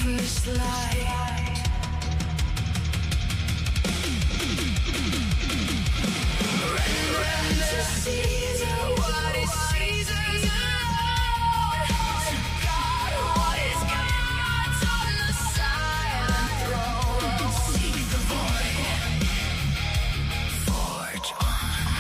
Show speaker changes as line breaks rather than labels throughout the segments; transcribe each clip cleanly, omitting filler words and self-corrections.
First light. Render to Caesar what is Caesar's own. To God what is God's on the silent throne. Seek the void, forge on.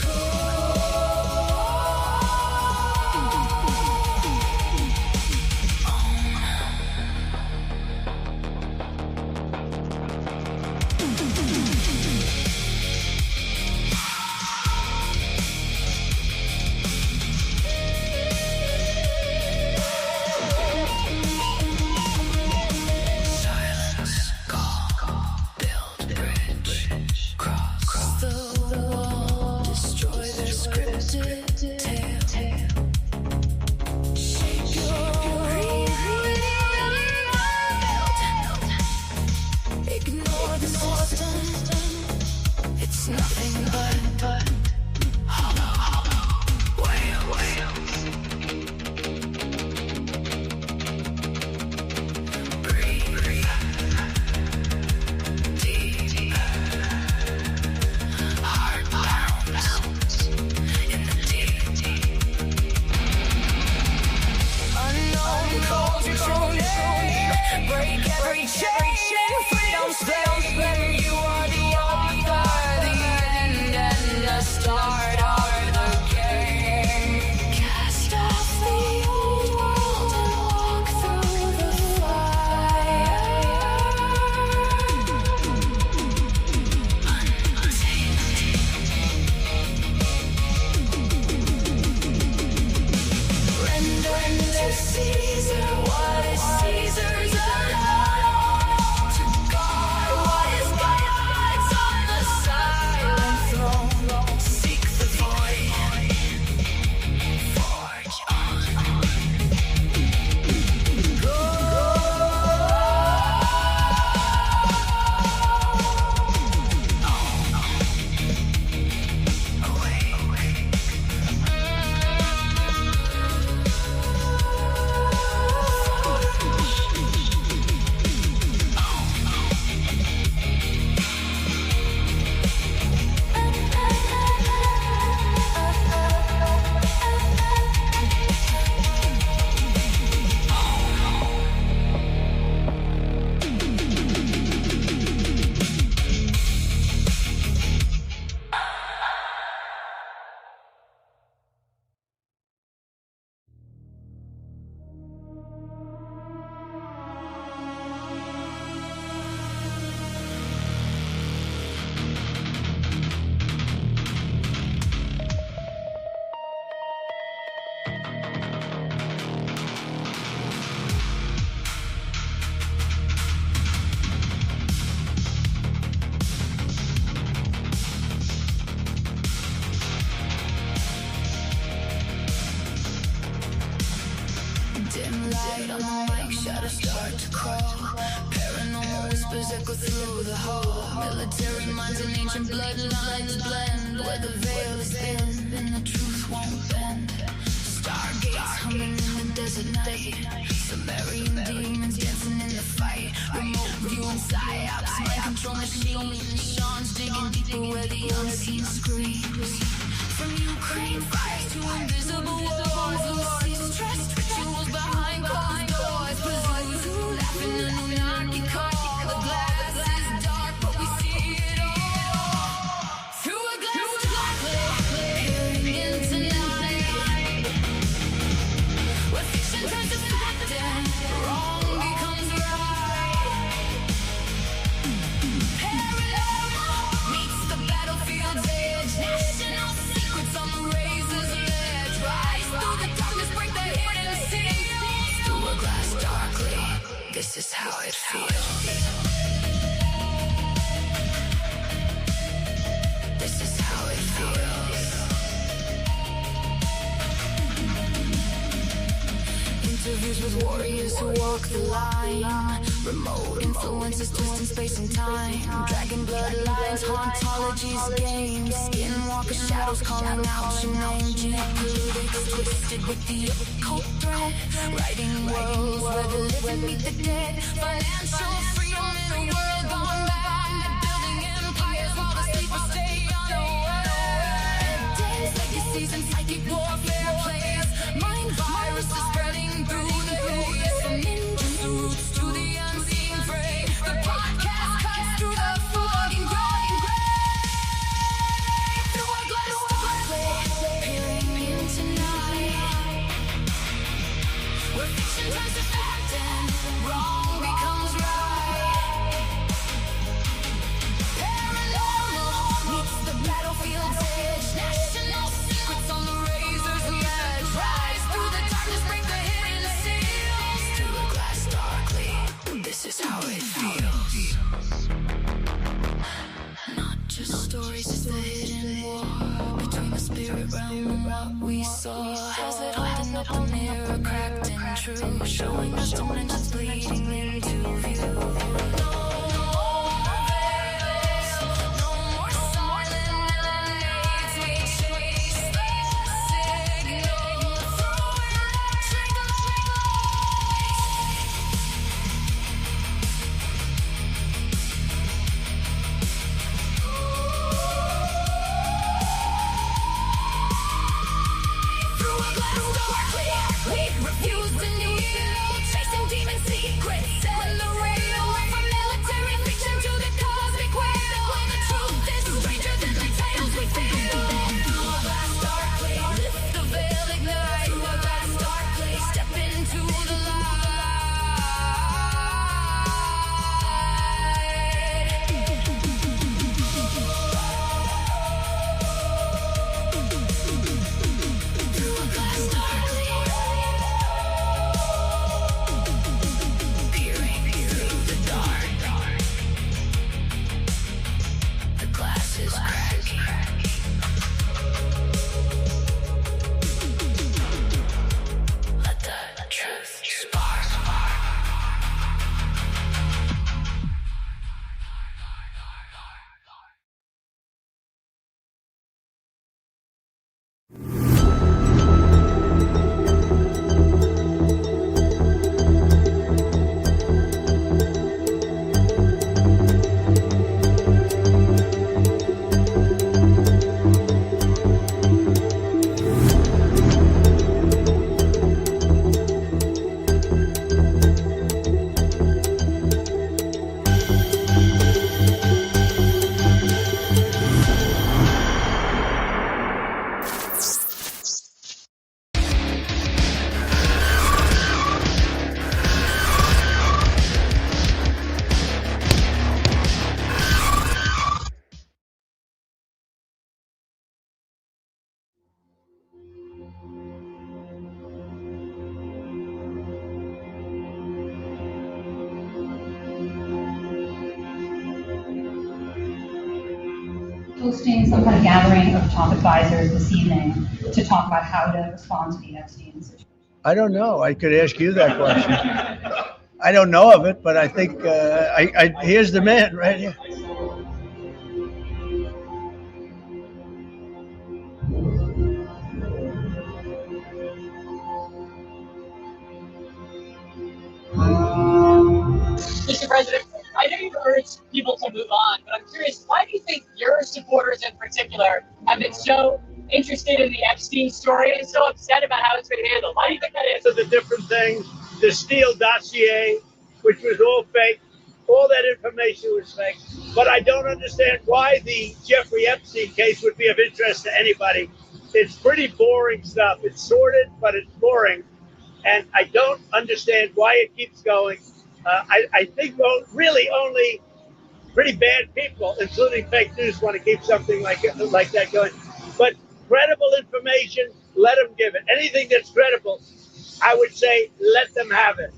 Go.
light on the mic, shadows start to crawl. Paranormal whispers echo through the hall. Military minds and ancient bloodlines blend, where the veil is thin and the truth won't bend. Stars at night. Sumerian demons dancing in the fight. Remote viewing psyops, mind control machines. Sean's digging deeper where the unseen screams. From Ukraine fires to invisible wars. Lucy's trust rituals behind closed doors. Pazuzu laughing in the Naki call. The glass is dark, but we see it all. Through a glass darkly, peering into night. Where fiction turns to fact and wrong becomes right. Parallel meets the battlefield's edge. National secrets on the razor's edge. Rise through the darkness, break the hidden seals. Through a glass darkly, this is how it feels. This is how it feels. Interviews with warriors who walk the line. Remote influences twisting space and time. Dragon bloodlines, hauntologies, games. Skinwalker shadows calling out your name. Geopolitics twisted with the occult thread. Writing worlds where the living meet the dead. Financial freedom in a world gone bad. Building empires while the sleepers stay unaware. Dance legacies and psychic warfare plays. Mind viruses spreading through the haze. From ninja suits to the unseen fray. The podcast cuts through the foggy gray. Through a glass darkly, peering into night. Where fiction turns to fact and wrong becomes right. Paranormal meets the battlefield's edge. National secrets on the razor's edge. Rise through the darkness, break the hidden seals. Through a glass darkly, this is how it feels. Not just stories, it's the hidden war between the spirit realm and what we saw. Hazlett holding up the mirror, cracked and true, showing us dimensions bleeding into view. No more veils, no more silent nights. We chase the signal through electric lights. Through a glass darkly, we refuse to kneel. Chasing demon secrets and the real. From military fiction to the cosmic wheel. The truth is stranger than the tales we feel. Through a glass darkly, lift the veil, ignite. Through a glass darkly, step into the light. Through a glass darkly, peering through the dark. The glass is cracking. Let the truth spark.
Hosting some kind of gathering of top advisors this evening to talk about how to respond to the Epstein situation.
I don't know. I could ask you that question. I don't know of it, but I think here's the man right here.
President, I know you've urged people to move on, but I'm curious, why do you think your supporters in particular have been so interested in the Epstein story and so upset about how it's been handled? Why do you think that is?
So the different things, the Steele dossier, which was all fake, all that information was fake. But I don't understand why the Jeffrey Epstein case would be of interest to anybody. It's pretty boring stuff. It's sordid, but it's boring. And I don't understand why it keeps going. I think really only pretty bad people, including fake news, want to keep something like that going. But credible information, let them give it. Anything that's credible, I would say, let them have it.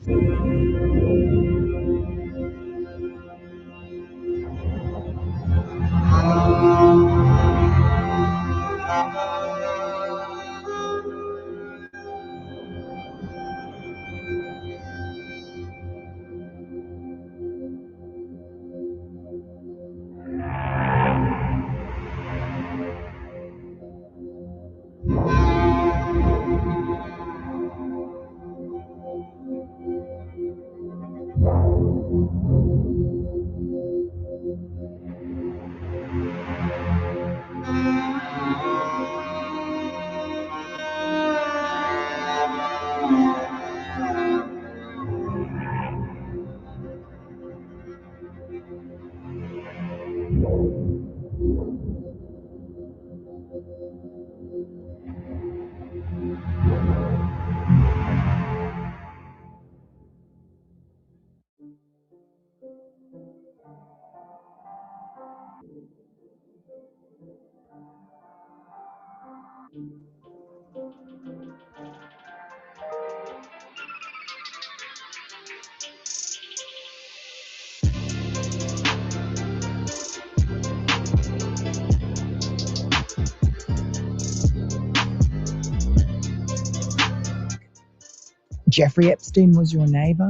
Jeffrey Epstein was your neighbour.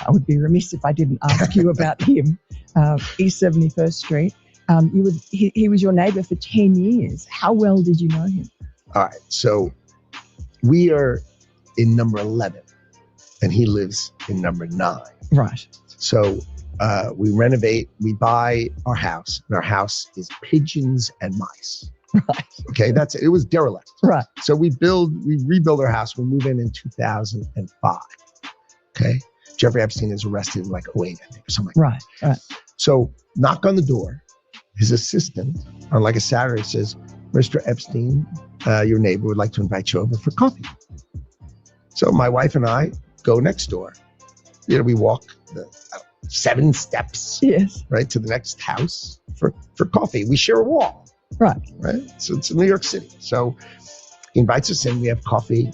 I would be remiss if I didn't ask you about him. East 71st Street. He was your neighbour for 10 years. How well did you know him?
All right. So we are in number 11 and he lives in number 9.
Right.
So we renovate, we buy our house, and our house is pigeons and mice.
Right.
Okay. It was derelict.
Right.
So we rebuild our house. We move in 2005. Okay. Jeffrey Epstein is arrested in like 08, I think, or something like that.
Right.
So knock on the door. His assistant on like a Saturday says, Mr. Epstein, your neighbor would like to invite you over for coffee. So my wife and I go next door. We walk the 7 steps,
yes,
right, to the next house for coffee. We share a wall.
Right.
So it's in New York City. So he invites us in. We have coffee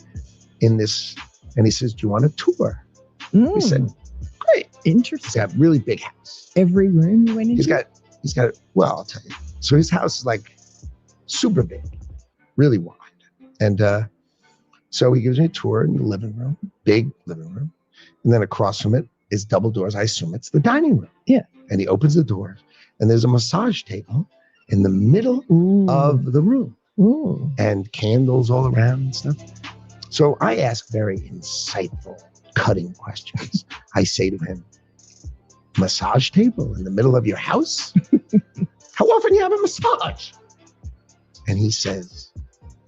in this, and he says, do you want a tour? We said, great.
Interesting.
He's got a really big house.
Every room you went into?
He's got, well, I'll tell you. So his house is like super big, really wide. And so he gives me a tour in the living room, big living room. And then across from it is double doors. I assume it's the dining room.
Yeah.
And he opens the doors and there's a massage table in the middle of the room.
Ooh.
And candles all around and stuff. So I ask very insightful, cutting questions. I say to him, massage table in the middle of your house? How often do you have a massage? And he says,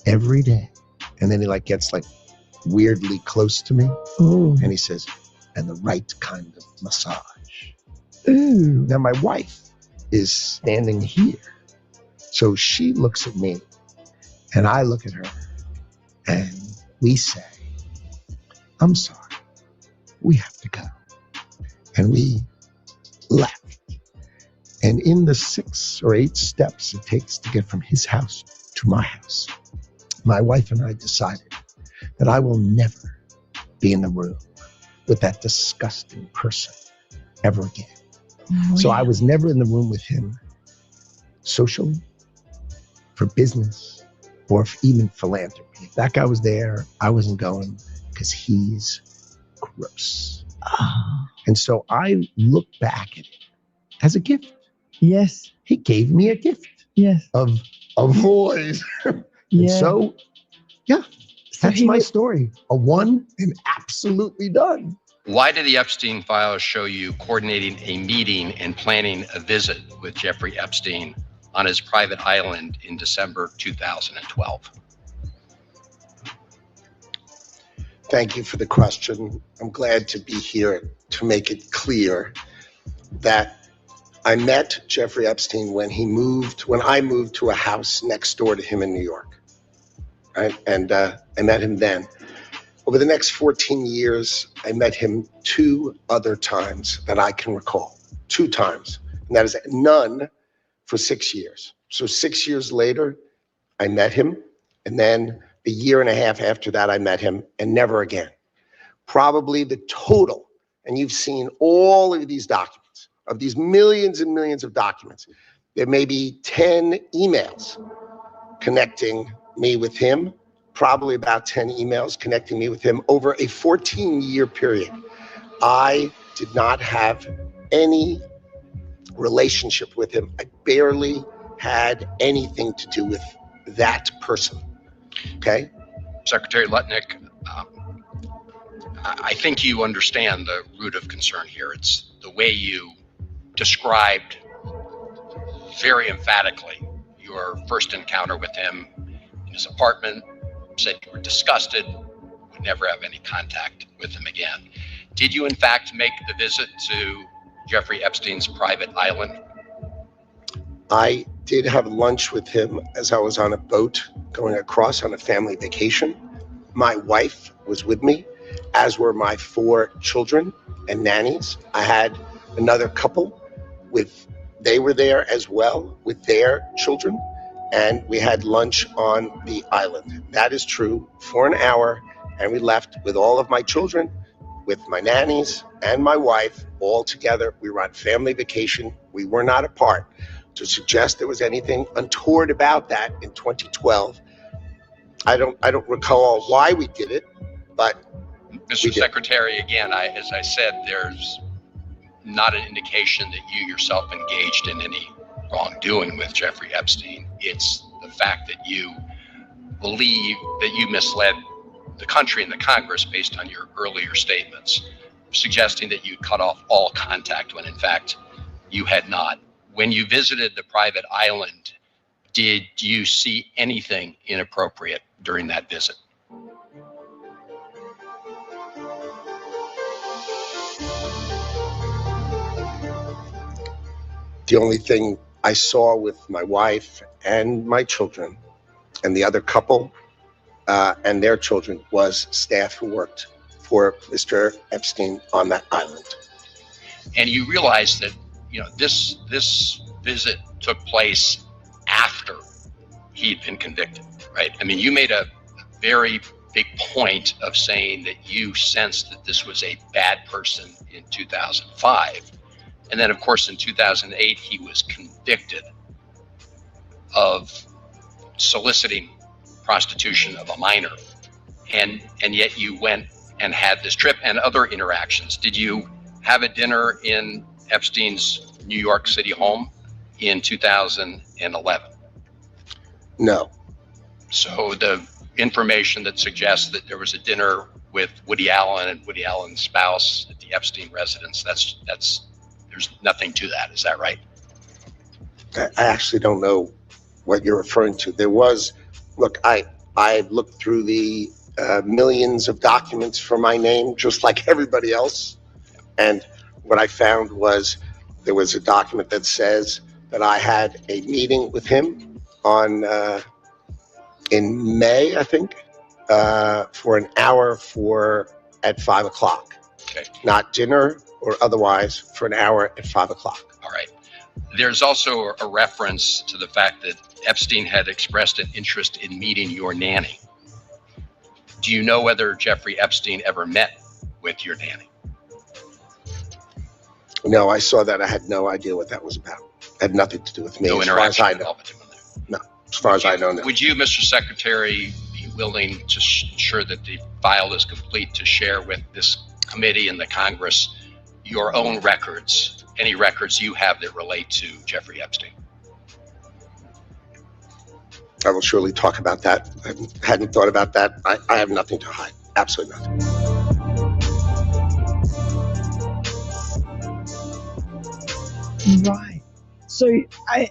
every day. And then he gets weirdly close to me.
Ooh.
And he says, and the right kind of massage.
Ooh.
Now my wife is standing here. So she looks at me and I look at her and we say, I'm sorry, we have to go. And we left. And in the 6 or 8 steps it takes to get from his house to my house, my wife and I decided that I will never be in the room with that disgusting person ever again.
Oh,
so
yeah.
I was never in the room with him socially, for business, or even philanthropy. If that guy was there, I wasn't going because he's gross.
Oh.
And so I look back at it as a gift.
Yes.
He gave me a gift.
Yes.
Of boys. And so, yeah,
So
that's my story. A one and absolutely done.
Why did the Epstein files show you coordinating a meeting and planning a visit with Jeffrey Epstein on his private island in December 2012?
Thank you for the question. I'm glad to be here to make it clear that I met Jeffrey Epstein when I moved to a house next door to him in New York, right? And I met him then. Over the next 14 years, I met him 2 other times that I can recall, 2 times. And that is none for 6 years. So 6 years later, I met him. And then a year and a half after that, I met him, and never again. Probably the total, and you've seen all of these documents, of these millions and millions of documents, there may be 10 emails connecting me with him, probably about 10 emails connecting me with him over a 14-year period. I did not have any relationship with him. I barely had anything to do with that person, okay?
Secretary Lutnick, I think you understand the root of concern here. It's the way you described very emphatically your first encounter with him in his apartment, said you were disgusted, would never have any contact with him again. Did you in fact make the visit to Jeffrey Epstein's private island?
I did have lunch with him as I was on a boat going across on a family vacation. My wife was with me, as were my 4 children and nannies. I had another couple they were there as well with their children, and we had lunch on the island. That is true, for an hour, and we left with all of my children, with my nannies and my wife, all together. We were on family vacation. We were not apart. To suggest there was anything untoward about that in 2012, I don't recall why we did it, but
Mr. Secretary, again, as I said, there's not an indication that you yourself engaged in any wrongdoing with Jeffrey Epstein. It's the fact that you believe that you misled the country and the Congress based on your earlier statements, suggesting that you cut off all contact when in fact you had not. When you visited the private island, did you see anything inappropriate during that visit?
The only thing I saw with my wife and my children and the other couple and their children was staff who worked for Mr. Epstein on that island.
And you realize that, you know, this visit took place after he'd been convicted, right? I mean, you made a very big point of saying that you sensed that this was a bad person in 2005. And then, of course, in 2008, he was convicted of soliciting prostitution of a minor. And yet you went and had this trip and other interactions. Did you have a dinner in Epstein's New York City home in 2011?
No.
So the information that suggests that there was a dinner with Woody Allen and Woody Allen's spouse at the Epstein residence, there's nothing to that. Is that right?
I actually don't know what you're referring to. There was, look, I looked through the millions of documents for my name, just like everybody else. And what I found was there was a document that says that I had a meeting with him in May, I think, for an hour at 5 o'clock.
Okay.
Not dinner or otherwise, for an hour at 5 o'clock.
All right. There's also a reference to the fact that Epstein had expressed an interest in meeting your nanny. Do you know whether Jeffrey Epstein ever met with your nanny?
No, I saw that. I had no idea what that was about. It had nothing to do with me.
No interaction at all with him in there?
No, as far as I know, no.
Would you, Mr. Secretary, be willing to ensure that the file is complete to share with this committee and the Congress your own records, any records you have that relate to Jeffrey Epstein?
I will surely talk about that. I hadn't thought about that. I have nothing to hide. Absolutely nothing.
Right. So I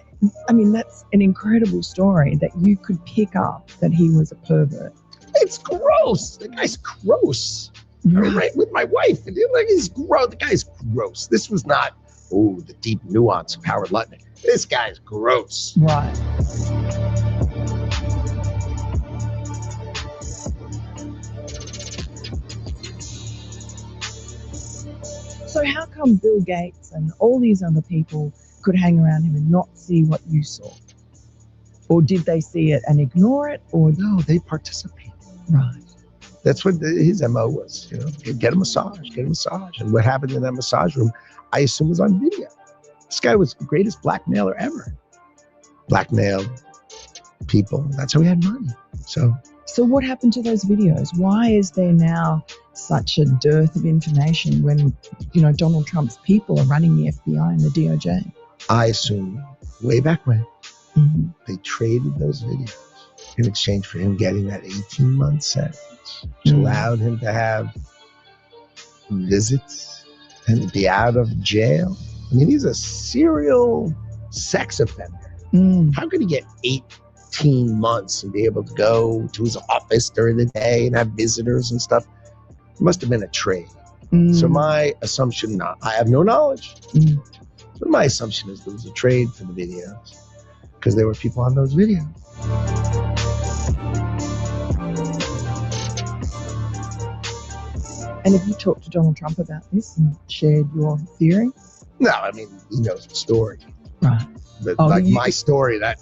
mean, that's an incredible story that you could pick up that he was a pervert.
It's gross. The guy's gross. Right with my wife. And like, he's gross. The guy's gross. This was not, the deep nuance of Howard Lutnick. This guy's gross.
Right. So how come Bill Gates and all these other people could hang around him and not see what you saw? Or did they see it and ignore it? Or
no, they participated.
Right.
That's what his MO was, get a massage, And what happened in that massage room, I assume, was on video. This guy was the greatest blackmailer ever. Blackmailed people. That's how he had money. So
what happened to those videos? Why is there now such a dearth of information when, Donald Trump's people are running the FBI and the DOJ?
I assume way back when, they traded those videos in exchange for him getting that 18-month sentence, which allowed him to have visits and be out of jail. I mean, he's a serial sex offender. How could he get 18 months and be able to go to his office during the day and have visitors and stuff? It must have been a trade. So my assumption, I have no knowledge, but my assumption is there was a trade for the videos because there were people on those videos.
And have you talked to Donald Trump about this and shared your theory?
No, I mean, he knows the story.
Right.
But my story, that,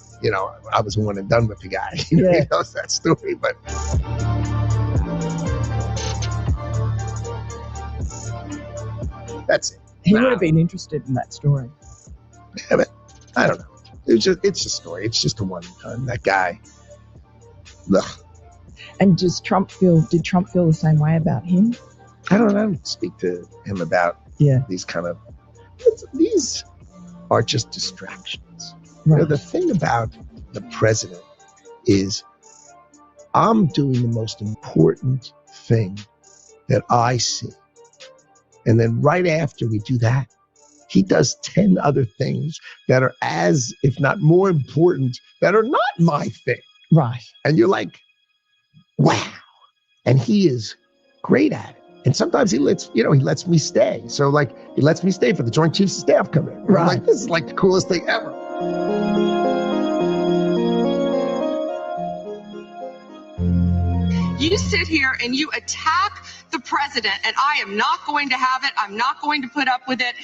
I was one and done with the guy. He knows that story, but... That's it.
He would have been interested in that story.
Yeah, but I don't know. It's a story. It's just a one and done. That guy. Ugh.
And did Trump feel the same way about him?
I don't speak to him about these kind of... These are just distractions.
Right.
The thing about the president is I'm doing the most important thing that I see. And then right after we do that, he does 10 other things that are as, if not more important, that are not my thing.
Right.
And you're like, wow. And he is great at it. And sometimes he lets me stay. So he lets me stay for the Joint Chiefs of Staff come in.
Right.
I'm like, this is like the coolest thing ever.
You sit here and you attack the president, and I am not going to have it. I'm not going to put up with it.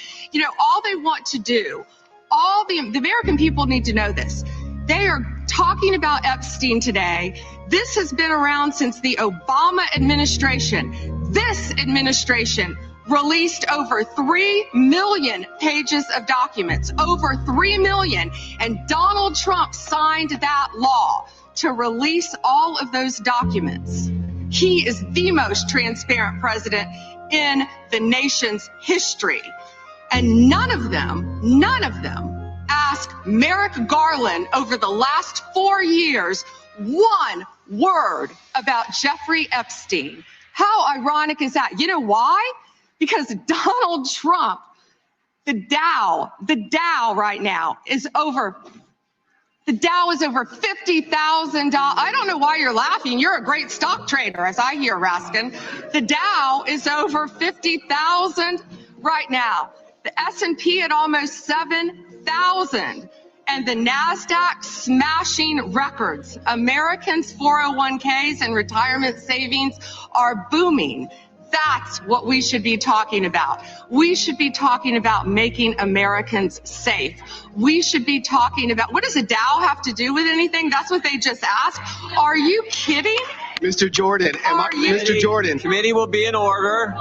All they want to do, all the American people need to know this. They are talking about Epstein today. This has been around since the Obama administration. This administration released over 3 million pages of documents, over 3 million. And Donald Trump signed that law to release all of those documents. He is the most transparent president in the nation's history. And none of them asked Merrick Garland over the last 4 years one word about Jeffrey Epstein. How ironic is that? You know why? Because Donald Trump, the Dow right now is over. The Dow is over $50,000. I don't know why you're laughing. You're a great stock trader, as I hear, Raskin. The Dow is over 50,000 right now. The S&P at almost 7,000. And the NASDAQ smashing records. Americans' 401ks and retirement savings are booming. That's what we should be talking about. We should be talking about making Americans safe. We should be talking about, what does the Dow have to do with anything? That's what they just asked. Are you kidding?
Mr. Jordan, Mr. Jordan.
Committee will be in order.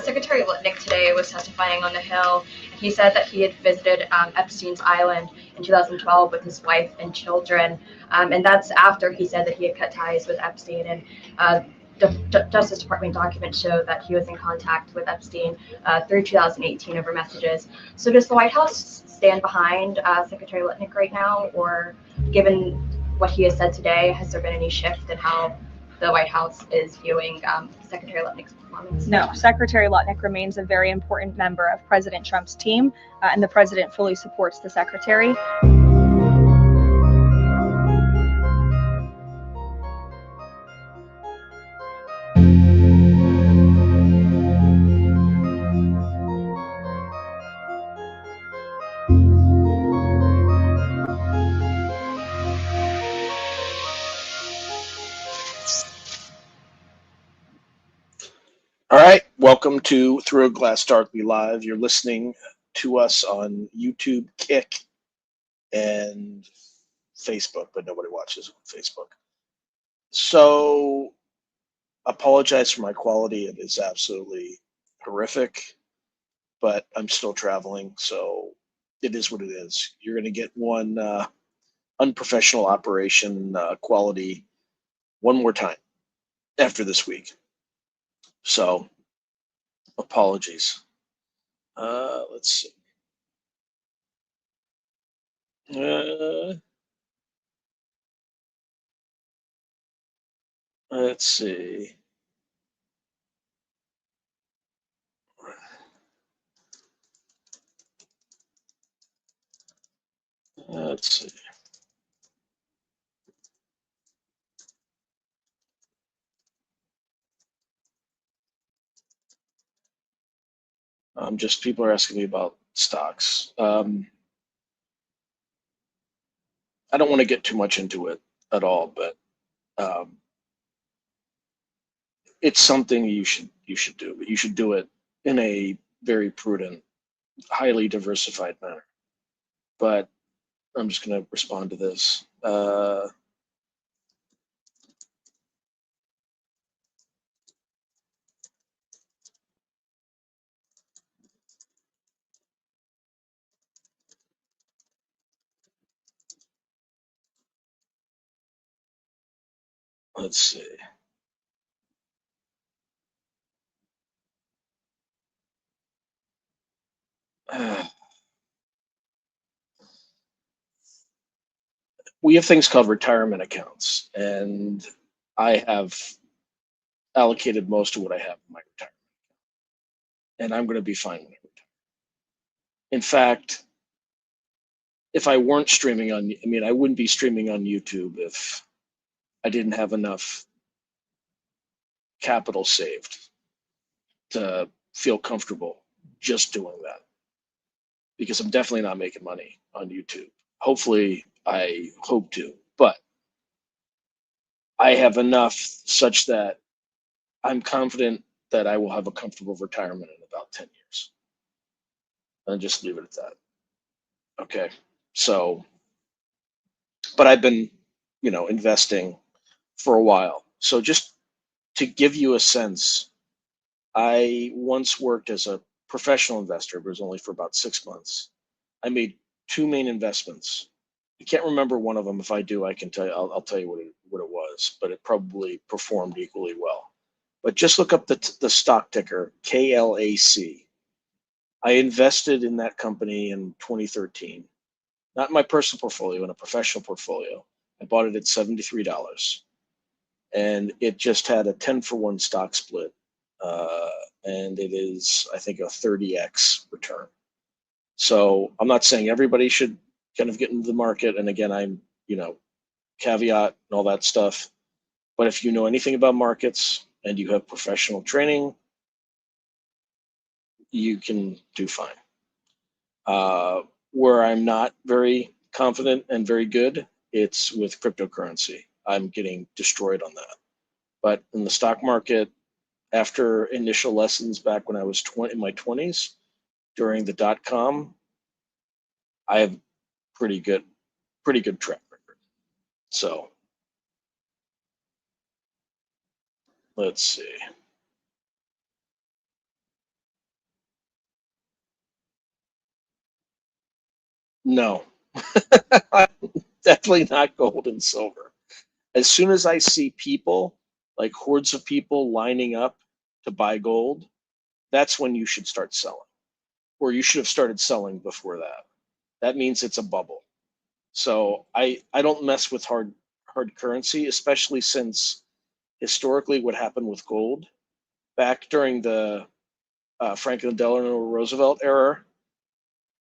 Secretary Lutnick today was testifying on the Hill. He said that he had visited Epstein's Island in 2012 with his wife and children, and that's after he said that he had cut ties with Epstein. And the Justice Department documents show that he was in contact with Epstein through 2018 over messages. So does the White House stand behind Secretary Lutnick right now, or given what he has said today, has there been any shift in how the White House is viewing Secretary Lutnick's performance?
No, Secretary Lutnick remains a very important member of President Trump's team, and the president fully supports the secretary.
All right, welcome to Through a Glass Darkly Live. You're listening to us on YouTube, Kick, and Facebook, but nobody watches on Facebook. So, apologize for my quality. It is absolutely horrific, but I'm still traveling, so it is what it is. You're going to get one unprofessional operation quality one more time after this week. So, apologies. Let's see. Let's see. Let's see. Just people are asking me about stocks. I don't want to get too much into it at all, but it's something you should do. But you should do it in a very prudent, highly diversified manner. But I'm just going to respond to this. Let's see. We have things called retirement accounts, and I have allocated most of what I have in my retirement, and I'm going to be fine when I retire. In fact, if I weren't streaming on, I wouldn't be streaming on YouTube if I didn't have enough capital saved to feel comfortable just doing that, because I'm definitely not making money on YouTube. Hopefully, I hope to, but I have enough such that I'm confident that I will have a comfortable retirement in about 10 years. And just leave it at that. Okay. So, but I've been, investing for a while. So just to give you a sense, I once worked as a professional investor, but it was only for about 6 months. I made two main investments. I can't remember one of them. If I do, I can tell you. I'll tell you what it was, but it probably performed equally well. But just look up the stock ticker, KLAC. I invested in that company in 2013, not in my personal portfolio, in a professional portfolio. I bought it at $73, and it just had a 10-for-1 stock split, and it is, I think, a 30x return. So I'm not saying everybody should kind of get into the market, and again, I'm, caveat and all that stuff. But if you know anything about markets and you have professional training, you can do fine. Where I'm not very confident and very good, it's with cryptocurrency. I'm getting destroyed on that. But in the stock market, after initial lessons back when I was in my 20s, during the .com, I have pretty good track record. So let's see. No, definitely not gold and silver. As soon as I see people, like hordes of people lining up to buy gold, that's when you should start selling. Or you should have started selling before that. That means it's a bubble. So I don't mess with hard currency, especially since historically what happened with gold back during the Franklin Delano Roosevelt era.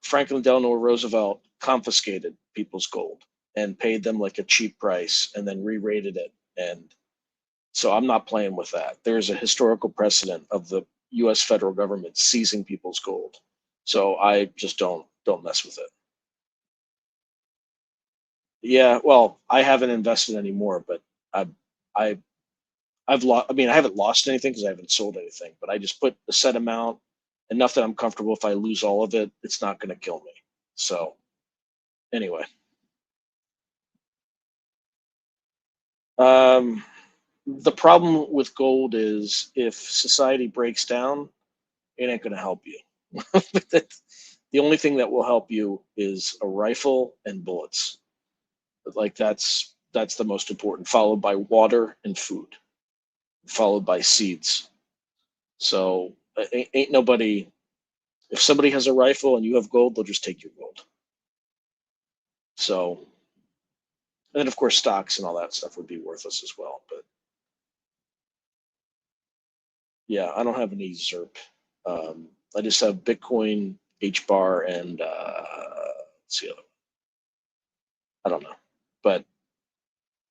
Franklin Delano Roosevelt confiscated people's gold and paid them like a cheap price and then re-rated it. And so I'm not playing with that. There's a historical precedent of the US federal government seizing people's gold. So I just don't mess with it. Yeah, well, I haven't invested anymore, but I've lost. I mean, I haven't lost anything because I haven't sold anything, but I just put a set amount, enough that I'm comfortable. If I lose all of it, it's not going to kill me. So anyway, the problem with gold is if society breaks down, it ain't going to help you. The only thing that will help you is a rifle and bullets. Like that's the most important, followed by water and food, followed by seeds. So ain't nobody. If somebody has a rifle and you have gold, they'll just take your gold. So, and then of course stocks and all that stuff would be worthless as well. But yeah, I don't have any ZERP. I just have Bitcoin, HBAR, and what's the other one? I don't know, but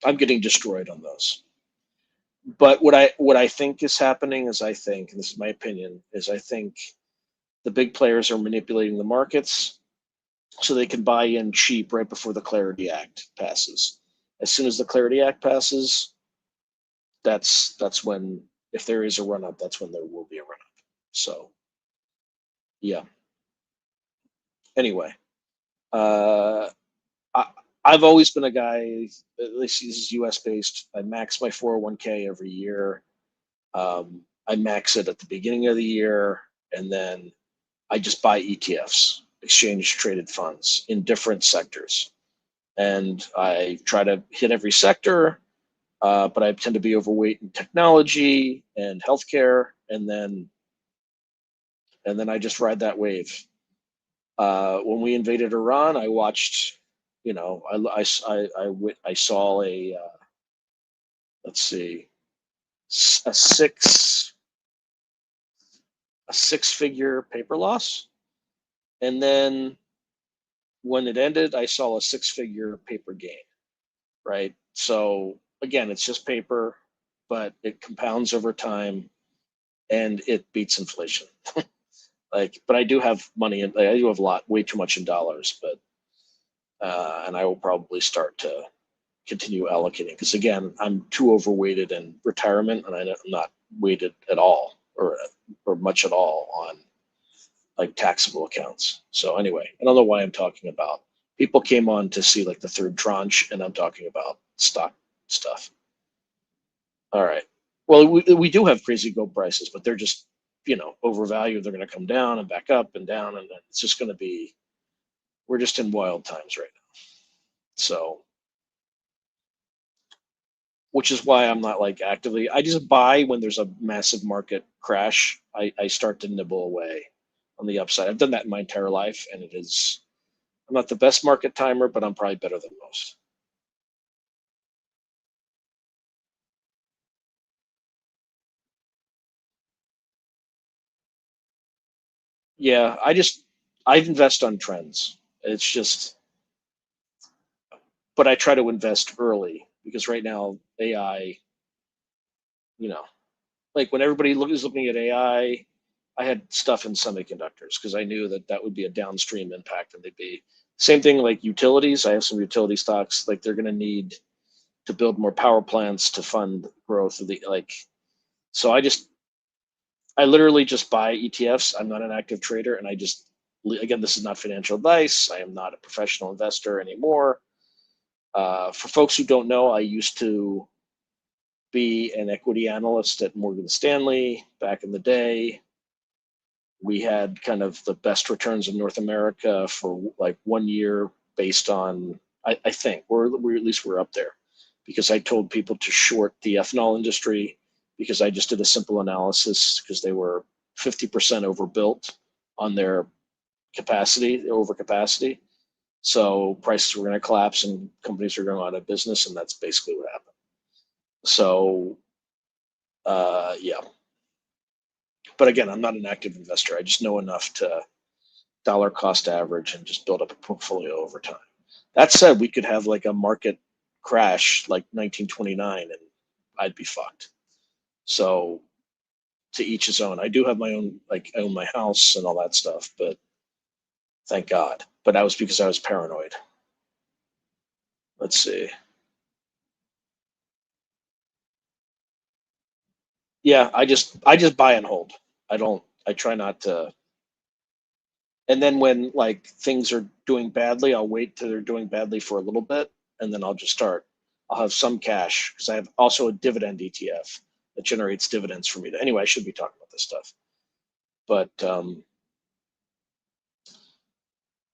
I'm getting destroyed on those. But what I think is happening is I think, and this is my opinion, is I think the big players are manipulating the markets so they can buy in cheap right before the Clarity Act passes. As soon as the Clarity Act passes, that's when, if there is a run up, that's when there will be a run up. So yeah. Anyway, I've always been a guy, at least this is US based. I max my 401k every year. I max it at the beginning of the year, and then I just buy ETFs, exchange traded funds in different sectors. And I try to hit every sector, but I tend to be overweight in technology and healthcare, and then I just ride that wave. When we invaded Iran, I watched, I saw a, let's see, a six-figure paper loss, and then when it ended, I saw a six-figure paper gain. Right. So again, it's just paper, but it compounds over time, and it beats inflation. But I do have money, and I do have way too much in dollars, but and I will probably start to continue allocating because again, I'm too overweighted in retirement, and I'm not weighted at all or much at all on like taxable accounts. So anyway, I don't know why I'm talking about. People came on to see like the third tranche, and I'm talking about stock stuff. All right. Well, we do have crazy gold prices, but they're just, overvalued. They're going to come down and back up and down, and it's just going to be, we're just in wild times right now. So, which is why I'm not like actively, I just buy when there's a massive market crash. I start to nibble away on the upside. I've done that in my entire life, and I'm not the best market timer, but I'm probably better than most. Yeah, I invest on trends. It's just, but I try to invest early because right now AI, like when everybody is looking at AI, I had stuff in semiconductors because I knew that would be a downstream impact, and they'd be same thing like utilities. I have some utility stocks, like they're going to need to build more power plants to fund growth of the so I literally just buy ETFs. I'm not an active trader, and again, this is not financial advice. I am not a professional investor anymore. For folks who don't know, I used to be an equity analyst at Morgan Stanley back in the day. We had kind of the best returns in North America for like 1 year based on, I think, we're at least we're up there because I told people to short the ethanol industry because I just did a simple analysis because they were 50% overbuilt on their capacity, their overcapacity. So prices were going to collapse and companies were going out of business, and that's basically what happened. So Yeah. But again, I'm not an active investor. I just know enough to dollar cost average and just build up a portfolio over time. That said, we could have like a market crash like 1929 and I'd be fucked. So to each his own. I do have my own, like I own my house and all that stuff, but thank God. But that was because I was paranoid. Let's see. Yeah, I just buy and hold. I try not to. And then when like things are doing badly, I'll wait till they're doing badly for a little bit, and then I'll just start. I'll have some cash because I have also a dividend ETF that generates dividends for me. Anyway, I should be talking about this stuff, but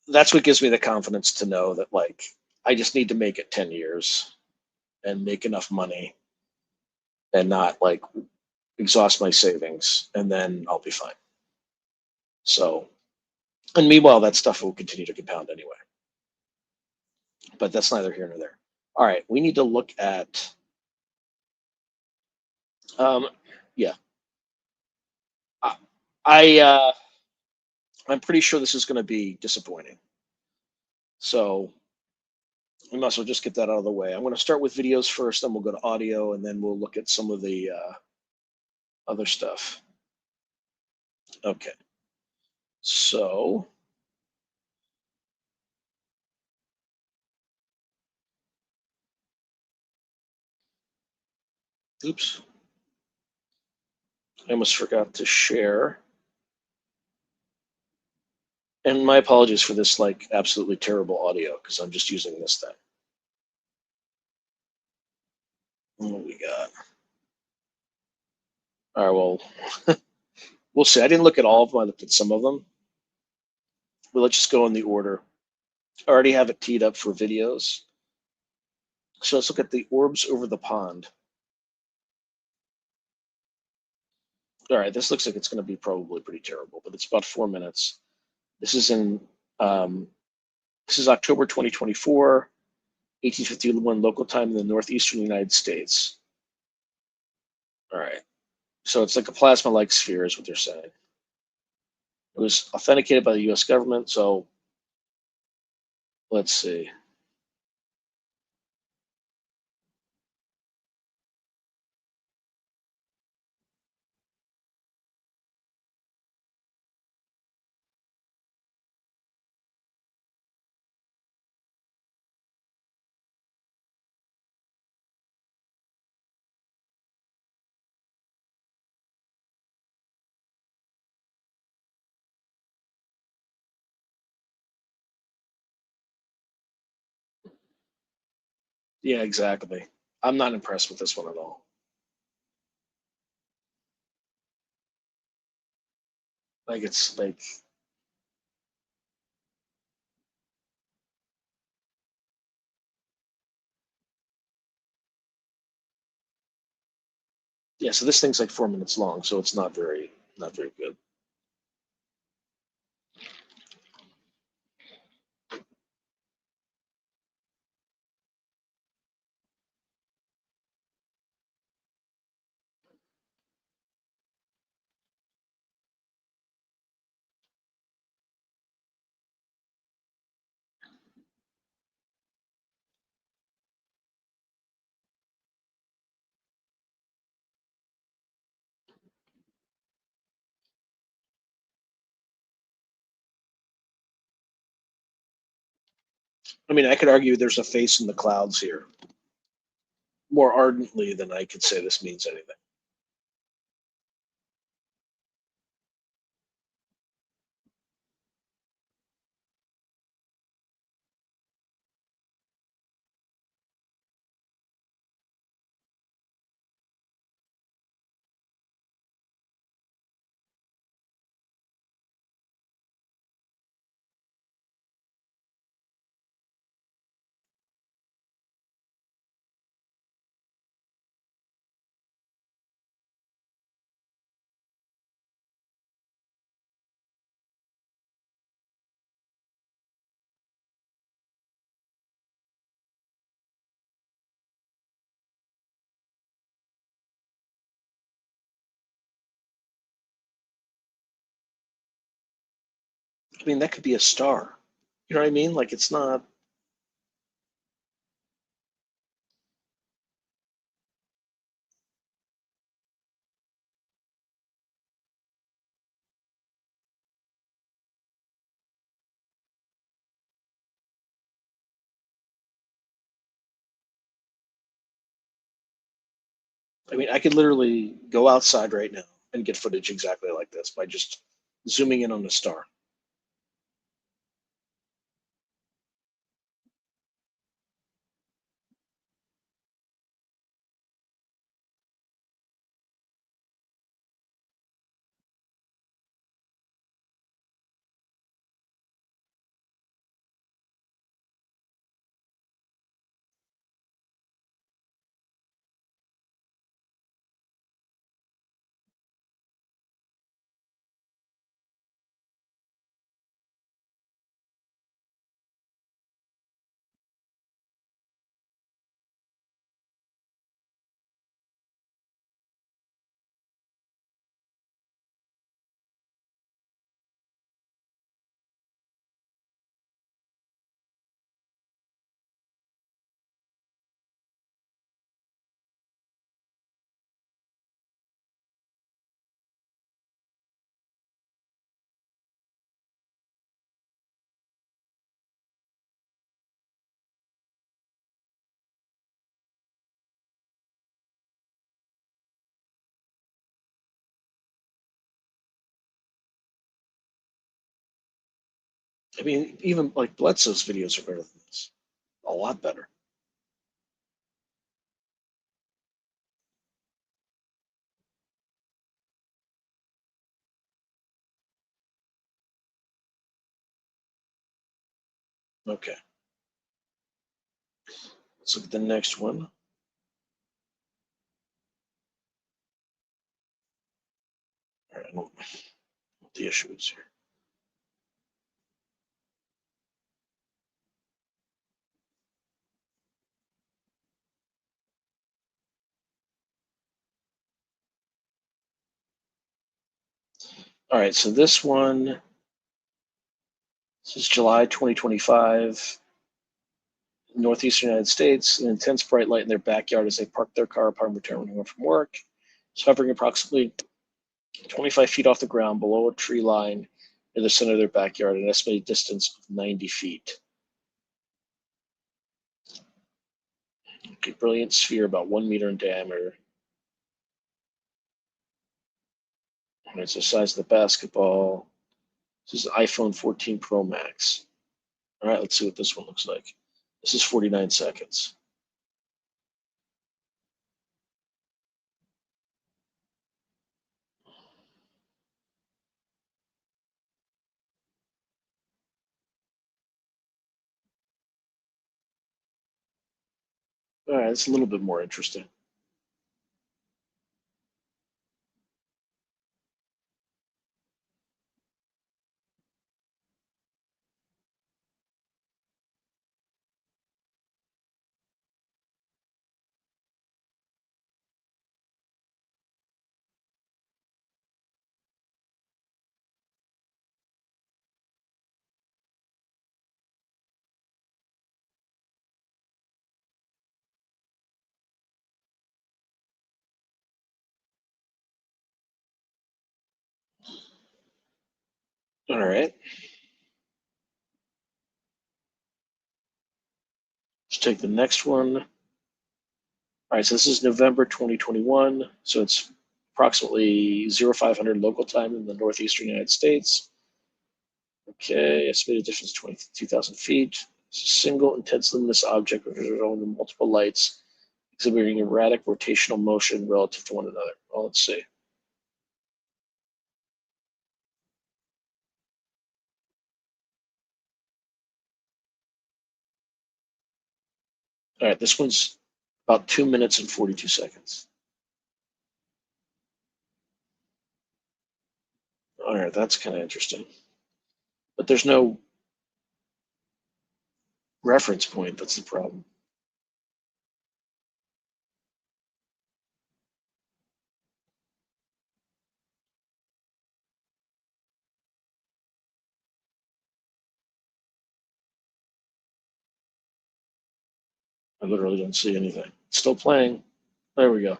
that's what gives me the confidence to know that like I just need to make it 10 years and make enough money and not like exhaust my savings, and then I'll be fine. So, and meanwhile, that stuff will continue to compound anyway. But that's neither here nor there. All right, we need to look at, yeah, I, I'm pretty sure this is going to be disappointing. So we might as well just get that out of the way. I'm going to start with videos first, then we'll go to audio, and then we'll look at some of the other stuff. Okay. So oops, I almost forgot to share. And my apologies for this like absolutely terrible audio because I'm just using this thing. What we got? All right, well, we'll see. I didn't look at all of them. I looked at some of them. But let's just go in the order. I already have it teed up for videos. So let's look at the orbs over the pond. All right, this looks like it's going to be probably pretty terrible, but it's about 4 minutes. This is in this is October 2024, 1851 local time in the northeastern United States. All right, so it's like a plasma-like sphere, is what they're saying. It was authenticated by the U.S. government. So let's see. Yeah, exactly. I'm not impressed with this one at all. Like it's like yeah. So this thing's like 4 minutes long, so it's not very good. I mean, I could argue there's a face in the clouds here more ardently than I could say this means anything. I mean, that could be a star. You know what I mean? Like, it's not. I mean, I could literally go outside right now and get footage exactly like this by just zooming in on the star. I mean, even like Bledsoe's videos are better than this. A lot better. Okay. Let's look at the next one. All right, what the issue is here. All right, so this one, this is July 2025, Northeastern United States, an intense bright light in their backyard as they park their car upon returning home from work. It's hovering approximately 25 feet off the ground below a tree line in the center of their backyard, an estimated distance of 90 feet. Okay, brilliant sphere about 1 meter in diameter. And it's the size of the basketball. This is iPhone 14 Pro Max. All right, let's see what this one looks like. This is 49 seconds. All right, it's a little bit more interesting. All right. Let's take the next one. All right, so this is November 2021. So it's approximately 0500 local time in the northeastern United States. Okay, estimated distance 22,000 feet. It's a single intense luminous object with only multiple lights exhibiting erratic rotational motion relative to one another. Well, let's see. All right, this one's about 2 minutes and 42 seconds. All right, that's kind of interesting. But there's no reference point. That's the problem. I literally don't see anything. It's still playing. There we go.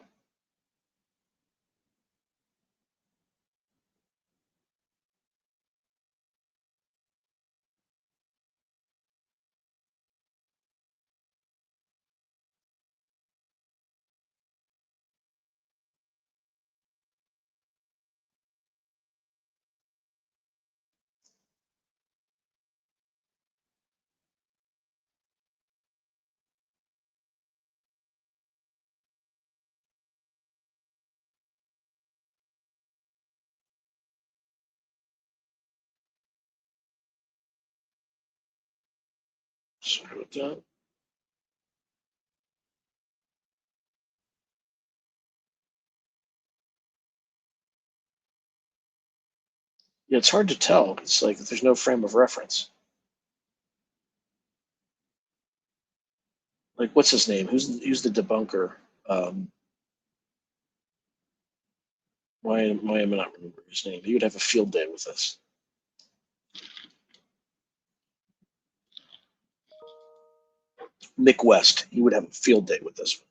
Sorry about that. Yeah, it's hard to tell. It's like there's no frame of reference. Like, what's his name? Who's the debunker? Why am I not remembering his name? He would have a field day with this. Mick West. He would have a field day with this one.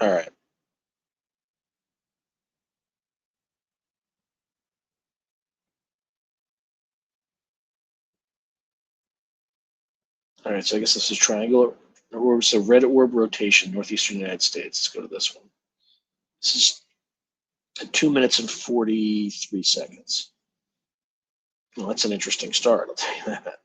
All right. All right, so I guess this is triangular orb, so red orb rotation, northeastern United States. Let's go to this one. This is 2 minutes and 43 seconds. Well, that's an interesting start, I'll tell you that.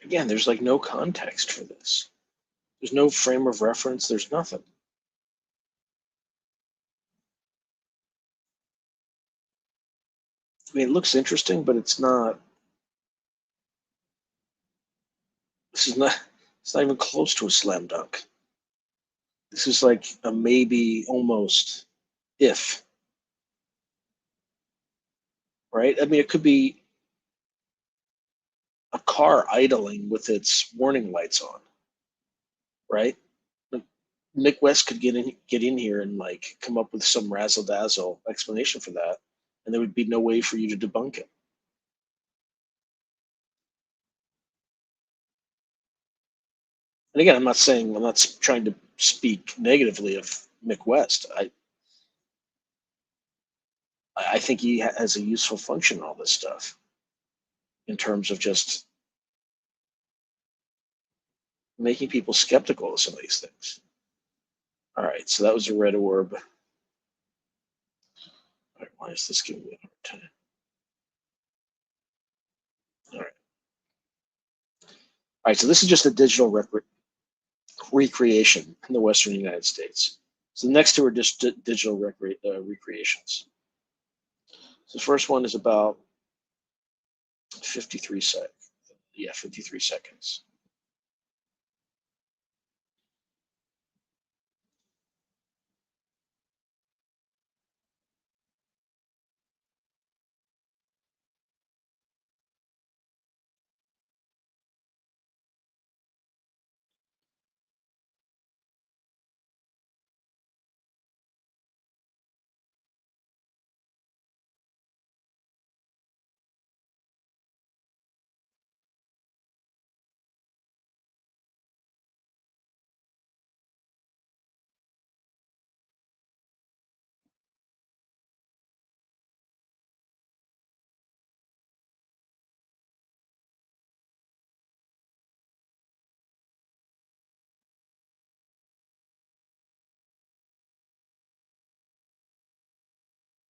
Again, there's like no context for this. There's no frame of reference. There's nothing. I mean, it looks interesting, but it's not. This is not. It's not even close to a slam dunk. This is like a maybe, almost, if. Right? I mean, it could be car idling with its warning lights on, right? Mick West could get in here and like come up with some razzle dazzle explanation for that, and there would be no way for you to debunk it. And again, I'm not trying to speak negatively of Mick West. I think he has a useful function in all this stuff in terms of just making people skeptical of some of these things. All right, so that was a red orb. All right, why is this giving me a hard time? All right, so this is just a digital recreation in the Western United States. So the next two are just digital recreations. So the first one is about 53 seconds. Yeah, 53 seconds.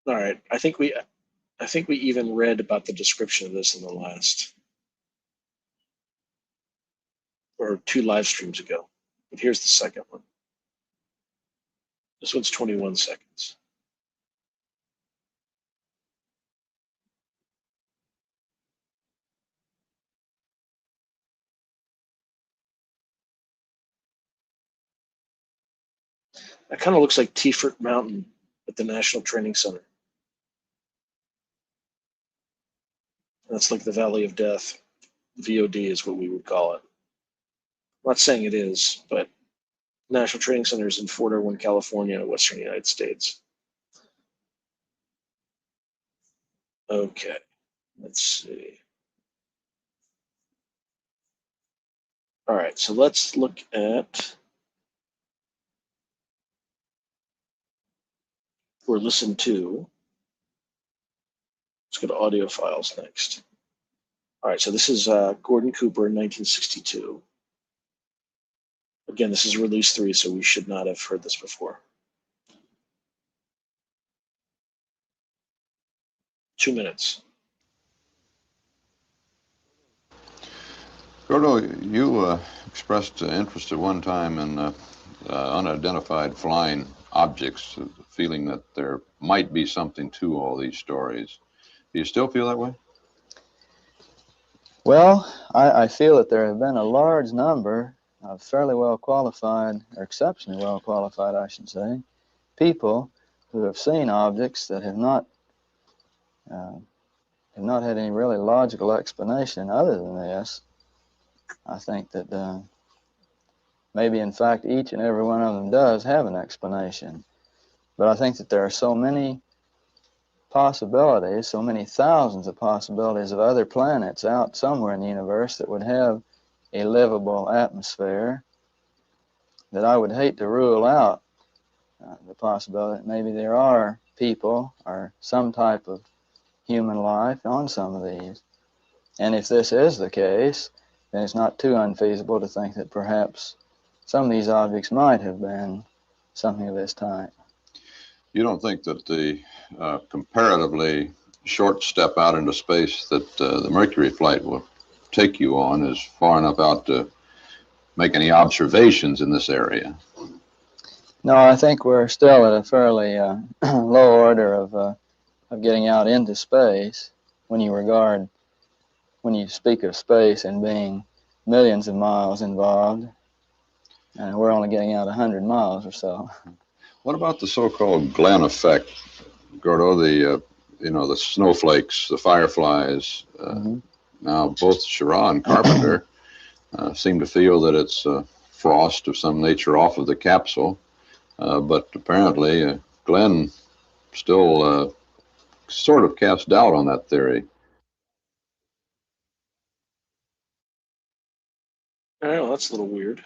All right, I think we even read about the description of this in the last or 2 live streams ago. But here's the second one. This one's 21 seconds. That kind of looks like T-Fort Mountain at the National Training Center. That's like the Valley of Death. VOD is what we would call it. I'm not saying it is, but National Training Center is in Fort Irwin, California, Western United States. Okay, let's see. All right, so let's look at or listen to. Let's go to audio files next. All right, so this is Gordon Cooper in 1962. Again, this is release 3, so we should not have heard this before. 2 minutes.
Gordo, you expressed interest at one time in unidentified flying objects, feeling that there might be something to all these stories. Do you still feel that way?
Well, I feel that there have been a large number of fairly well qualified, or exceptionally well qualified, I should say, people who have seen objects that have not had any really logical explanation other than this. I think that maybe, in fact, each and every one of them does have an explanation. But I think that there are so many possibilities, so many thousands of possibilities of other planets out somewhere in the universe that would have a livable atmosphere, that I would hate to rule out the possibility that maybe there are people or some type of human life on some of these. And if this is the case, then it's not too unfeasible to think that perhaps some of these objects might have been something of this type.
You don't think that the comparatively short step out into space that the Mercury flight will take you on is far enough out to make any observations in this area?
No, I think we're still at a fairly low order of getting out into space when you speak of space and being millions of miles involved, and we're only getting out 100 miles or so.
What about the so-called Glenn effect, Gordo? The snowflakes, the fireflies. Now, both Shira and Carpenter seem to feel that it's frost of some nature off of the capsule, but apparently Glenn still sort of casts doubt on that theory.
All right, well, that's a little weird.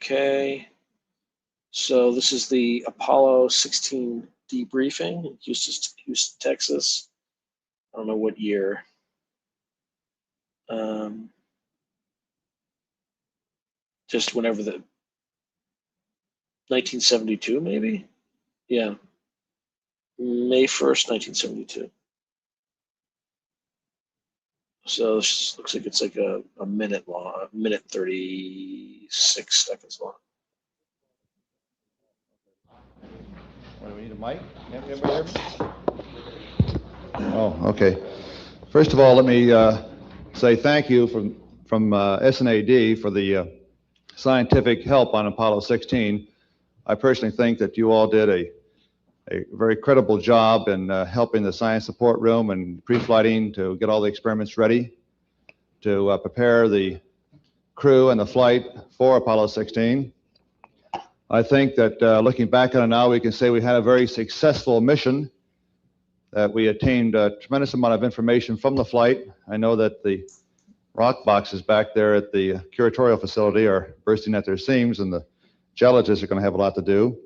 Okay, so this is the Apollo 16 debriefing in Houston, Texas. I don't know what year. Just whenever the 1972, maybe? Yeah. May 1st, 1972. So this looks like it's like a minute long, a minute 36 seconds long.
What, do we need a mic? Everybody hear me? Oh, okay. First of all, let me say thank you from SNAD for the scientific help on Apollo 16. I personally think that you all did a very credible job in helping the science support room and pre-flighting to get all the experiments ready to prepare the crew and the flight for Apollo 16. I think that looking back on it now, we can say we had a very successful mission, that we attained a tremendous amount of information from the flight. I know that the rock boxes back there at the curatorial facility are bursting at their seams, and the geologists are going to have a lot to do.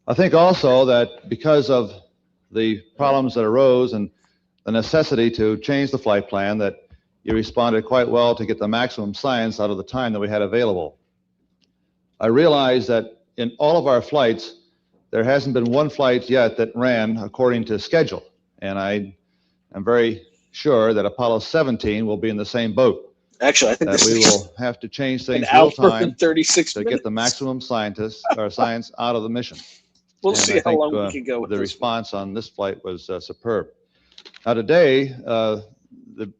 I think also that because of the problems that arose and the necessity to change the flight plan, that you responded quite well to get the maximum science out of the time that we had available. I realize that in all of our flights, there hasn't been one flight yet that ran according to schedule, and I am very sure that Apollo 17 will be in the same boat.
Actually, I think
that
this
we
is
will have to change things
an hour
real time
and 36
to
minutes.
get the maximum science out of the mission.
We'll
And
see
I
how
think,
long we can go with
the
this.
response on this flight was superb. Now today, the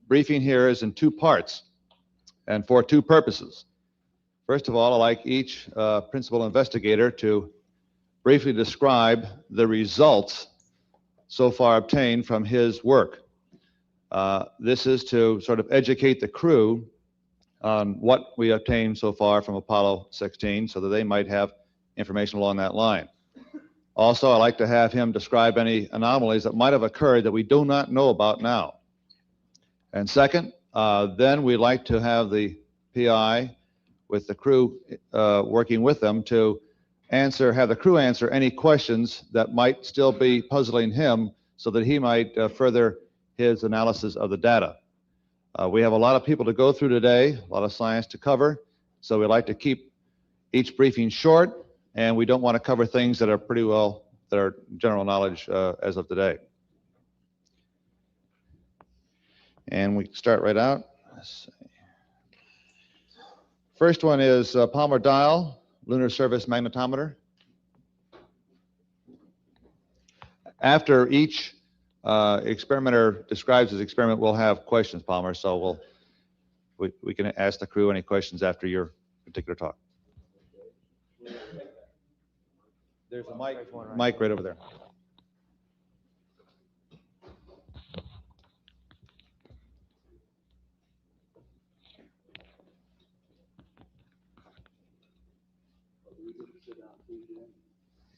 briefing here is in two parts and for two purposes. First of all, I'd like each principal investigator to briefly describe the results so far obtained from his work. This is to sort of educate the crew on what we obtained so far from Apollo 16 so that they might have information along that line. Also, I'd like to have him describe any anomalies that might have occurred that we do not know about now. And second, then we'd like to have the PI with the crew working with them to have the crew answer any questions that might still be puzzling him so that he might further his analysis of the data. We have a lot of people to go through today, a lot of science to cover, so we'd like to keep each briefing short, and we don't want to cover things that are that are general knowledge as of today. And we start right out. Let's see. First one is Palmer dial, lunar surface magnetometer. After each experimenter describes his experiment, we'll have questions, Palmer, so we can ask the crew any questions after your particular talk. There's a mic right over there.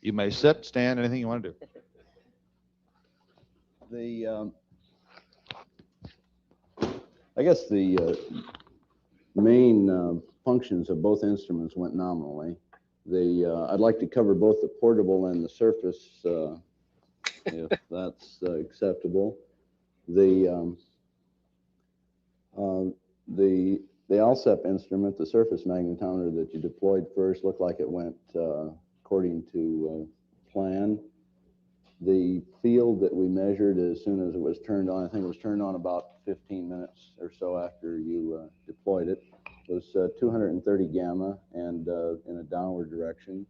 You may sit, stand, anything you want to do.
I guess the main functions of both instruments went nominally. I'd like to cover both the portable and the surface, if that's acceptable. The ALSEP instrument, the surface magnetometer that you deployed first, looked like it went according to plan. The field that we measured as soon as it was turned on, I think it was turned on about 15 minutes or so after you deployed it, was 230 gamma and in a downward direction.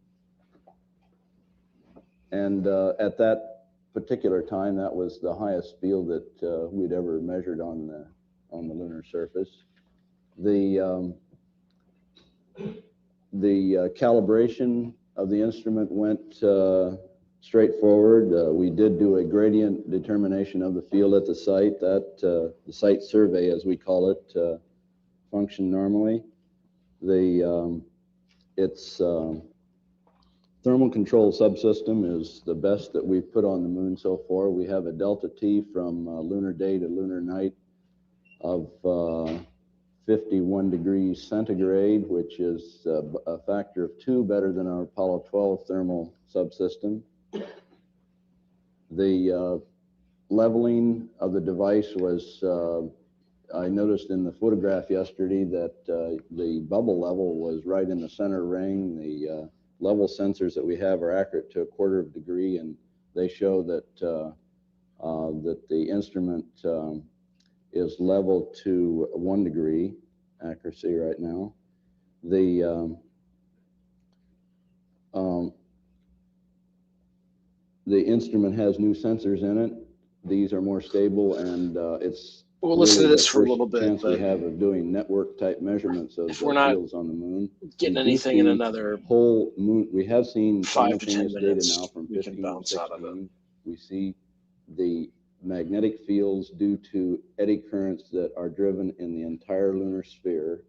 And at that particular time, that was the highest field that we'd ever measured on the lunar surface. The calibration of the instrument went straightforward. We did do a gradient determination of the field at the site. That the site survey, as we call it, functioned normally. Its thermal control subsystem is the best that we've put on the moon so far. We have a delta T from lunar day to lunar night of 51 degrees centigrade, which is a factor of 2 better than our Apollo 12 thermal subsystem. The leveling of the device was, I noticed in the photograph yesterday that the bubble level was right in the center ring. The level sensors that we have are accurate to 1/4 degree, and they show that that the instrument is level to 1 degree accuracy right now. The instrument has new sensors in it. These are more stable, and it's
We'll listen to
really
this
the
for a
first
little bit,
chance we
but
have of doing network type measurements of
if
the
we're not
fields on the moon.
getting
We do
anything in
see
another
whole moon. We have seen
5 to 10
simultaneous data
minutes,
now from
we can
15 to
bounce out of it.
16. We see the magnetic fields due to eddy currents that are driven in the entire lunar sphere.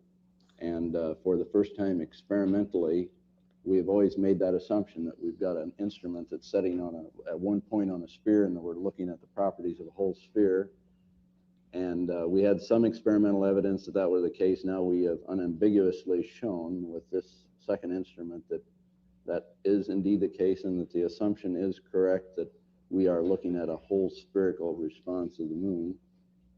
And for the first time experimentally, we have always made that assumption that we've got an instrument that's setting on at one point on a sphere, and that we're looking at the properties of the whole sphere. And we had some experimental evidence that that was the case. Now we have unambiguously shown with this second instrument that that is indeed the case, and that the assumption is correct that we are looking at a whole spherical response of the moon.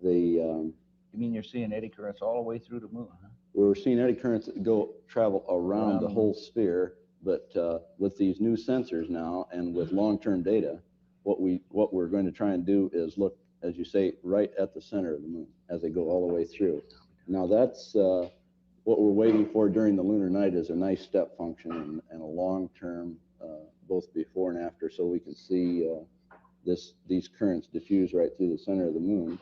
You mean you're seeing eddy currents all the way through the moon, huh?
We're seeing eddy currents that travel around the whole sphere, but with these new sensors now and with long-term data, what we're going to try and do is look, as you say, right at the center of the moon as they go all the way through. Now that's what we're waiting for during the lunar night is a nice step function and a long-term, both before and after, so we can see these currents diffuse right through the center of the moon.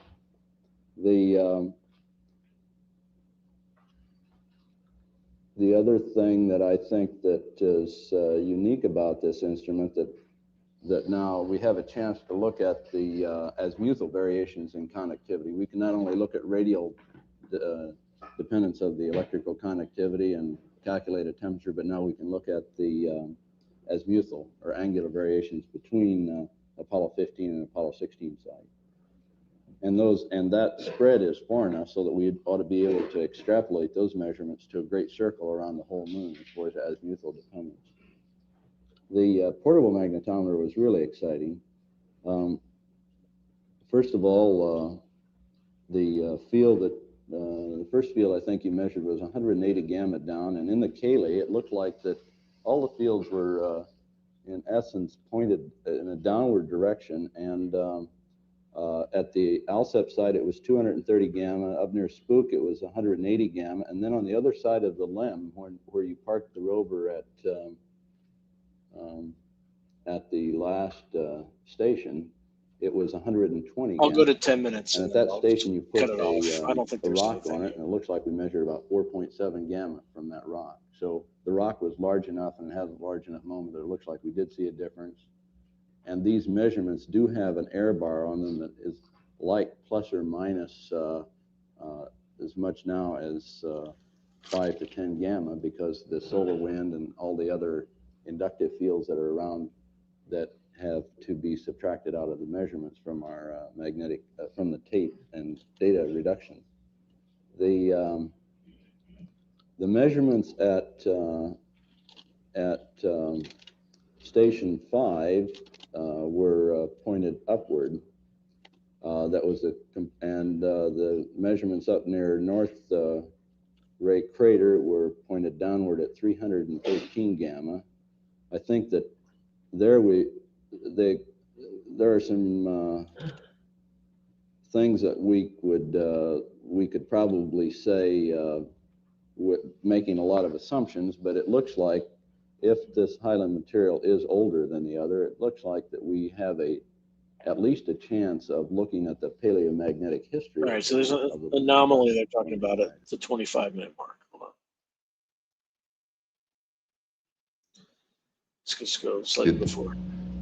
The other thing that I think that is unique about this instrument that now we have a chance to look at the azimuthal variations in conductivity. We can not only look at radial dependence of the electrical conductivity and calculate a temperature, but now we can look at the azimuthal or angular variations between Apollo 15 and Apollo 16 site. And that spread is far enough so that we ought to be able to extrapolate those measurements to a great circle around the whole moon as far as azimuthal dependence. The portable magnetometer was really exciting. First of all, the field that the first field I think you measured was 180 gamma down, and in the Cayley it looked like that all the fields were in essence pointed in a downward direction, and at the Alsep side it was 230 gamma, up near Spook it was 180 gamma, and then on the other side of the LEM where you parked the rover at the last station, it was 120
I'll
gamma.
go to 10 minutes.
And at that station you put
cut it off. I don't think
a
there's
rock
anything.
on it, and it looks like we measured about 4.7 gamma from that rock. So the rock was large enough and had a large enough moment that it looks like we did see a difference. And these measurements do have an error bar on them that is like plus or minus as much now as 5 to 10 gamma, because the solar wind and all the other inductive fields that are around that have to be subtracted out of the measurements from our magnetic, from the tape and data reduction. The measurements at Station 5 were pointed upward. That was the measurements up near North Ray Crater were pointed downward at 313 gamma. I think that there are some things that we could probably say making a lot of assumptions, but it looks like if this Highland material is older than the other, it looks like that we have at least a chance of looking at the paleomagnetic history.
All right, so there's an anomaly they're talking about at the 25-minute mark. Hold on. Let's just go slightly before.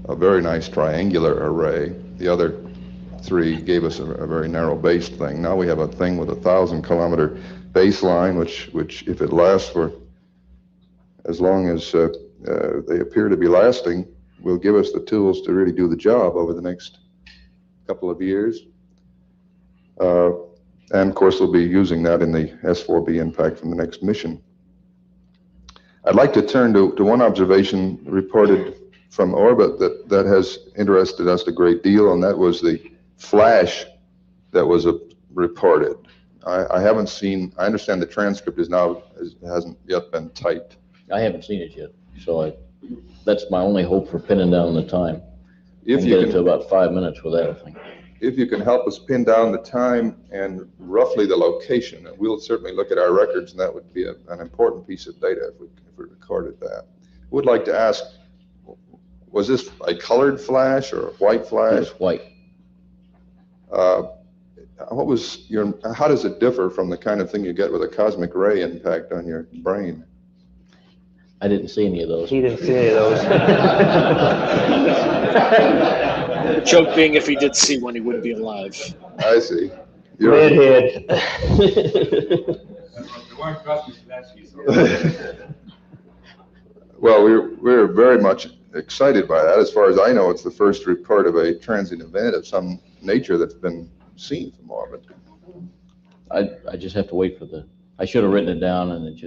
a very nice triangular array. The other three gave us a very narrow-based thing. Now we have a thing with a 1,000-kilometer baseline, which if it lasts for as long as they appear to be lasting, will give us the tools to really do the job over the next couple of years. And of course, we'll be using that in the S4B impact from the next mission. I'd like to turn to one observation reported from orbit that has interested us a great deal, and that was the flash that was reported. I haven't seen, I understand the transcript hasn't yet been typed.
I haven't seen it yet, so that's my only hope for pinning down the time.
If
you
you
get
can,
it to about 5 minutes with that, I think.
If you can help us pin down the time and roughly the location, and we'll certainly look at our records, and that would be an important piece of data if we recorded that. Would like to ask, was this a colored flash or a white flash?
It was white.
How does it differ from the kind of thing you get with a cosmic ray impact on your brain?
I didn't see any of those.
He didn't see any of those.
The joke being, if he did see one, he wouldn't be alive.
I see.
Redhead.
Well, we're very much excited by that. As far as I know, it's the first report of a transient event of some nature that's been seen from orbit.
I just have to wait for I should have written it down, and it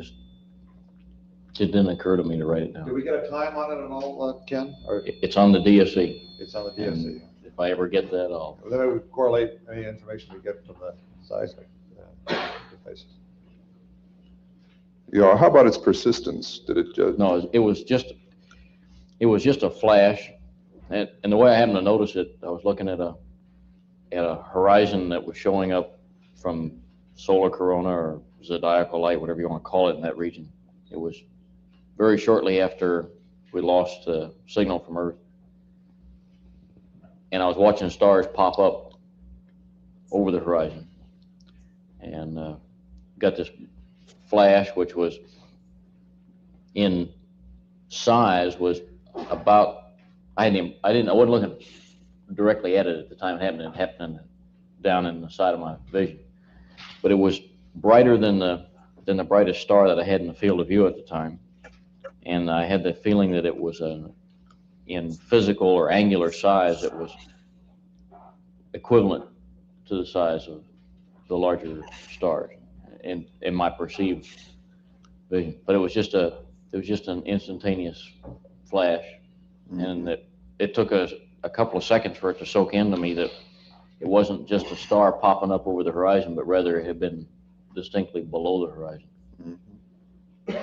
didn't occur to me to write it down.
Did we get a time on it at all, Ken? Or
It's on the DSC.
it's on the DSC.
And if I ever get that, I'll.
Well, then I would correlate any information we get from the seismic interfaces. Yeah, how about its persistence? Did it just?
No, it was just a flash, and the way I happened to notice it, I was looking at a horizon that was showing up from solar corona or zodiacal light, whatever you want to call it, in that region. It was very shortly after we lost the signal from Earth, and I was watching stars pop up over the horizon, and got this flash, which was in size was about, I wasn't looking directly at it at the time it happened down in the side of my vision, but it was brighter than the brightest star that I had in the field of view at the time, and I had the feeling that it was in physical or angular size, it was equivalent to the size of the larger stars in my perceived vision. But it was just an instantaneous flash, and it took a couple of seconds for it to soak into me that it wasn't just a star popping up over the horizon, but rather it had been distinctly below the horizon.
Mm-hmm.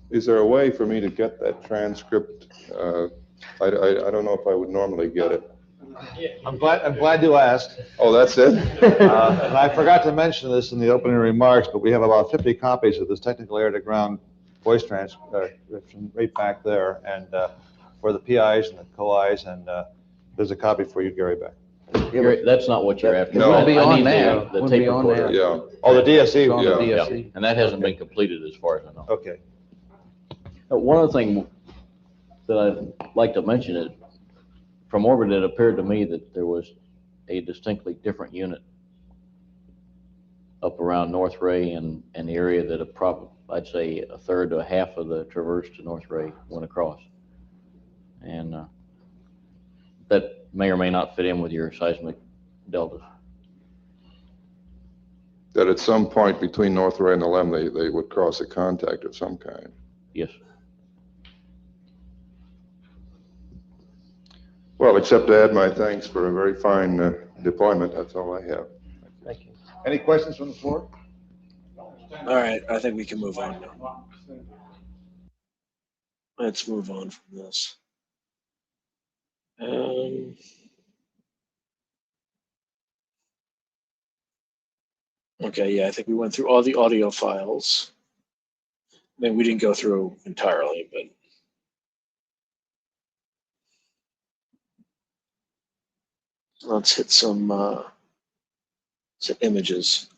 Is there a way for me to get that transcript? I don't know if I would normally get it.
I'm glad you asked.
Oh, that's it?
And I forgot to mention this in the opening remarks, but we have about 50 copies of this technical air-to-ground voice transcription right back there, and for the PIs and the co-Is, and there's a copy for you, Gary, back.
Gary, that's not what you're after.
No.
I
It'll be on
need
there.
the
It'll
tape
be on
recorder.
there. Yeah. Oh, the DSC.
Yeah.
The DSC.
Yeah. And that hasn't been completed as far as I know.
Okay.
One other thing that I'd like to mention is, from orbit, it appeared to me that there was a distinctly different unit up around North Ray and the area that I'd say a third to a half of the traverse to North Ray went across. And that may or may not fit in with your seismic deltas.
That at some point between North Ray and the LEM, they would cross a contact of some kind.
Yes.
Well, except to add my thanks for a very fine deployment. That's all I have.
Thank you. Any questions from the floor?
All right, I think we can move on now. Let's move on from this. Okay, yeah, I think we went through all the audio files. I mean, we didn't go through entirely, but let's hit some images.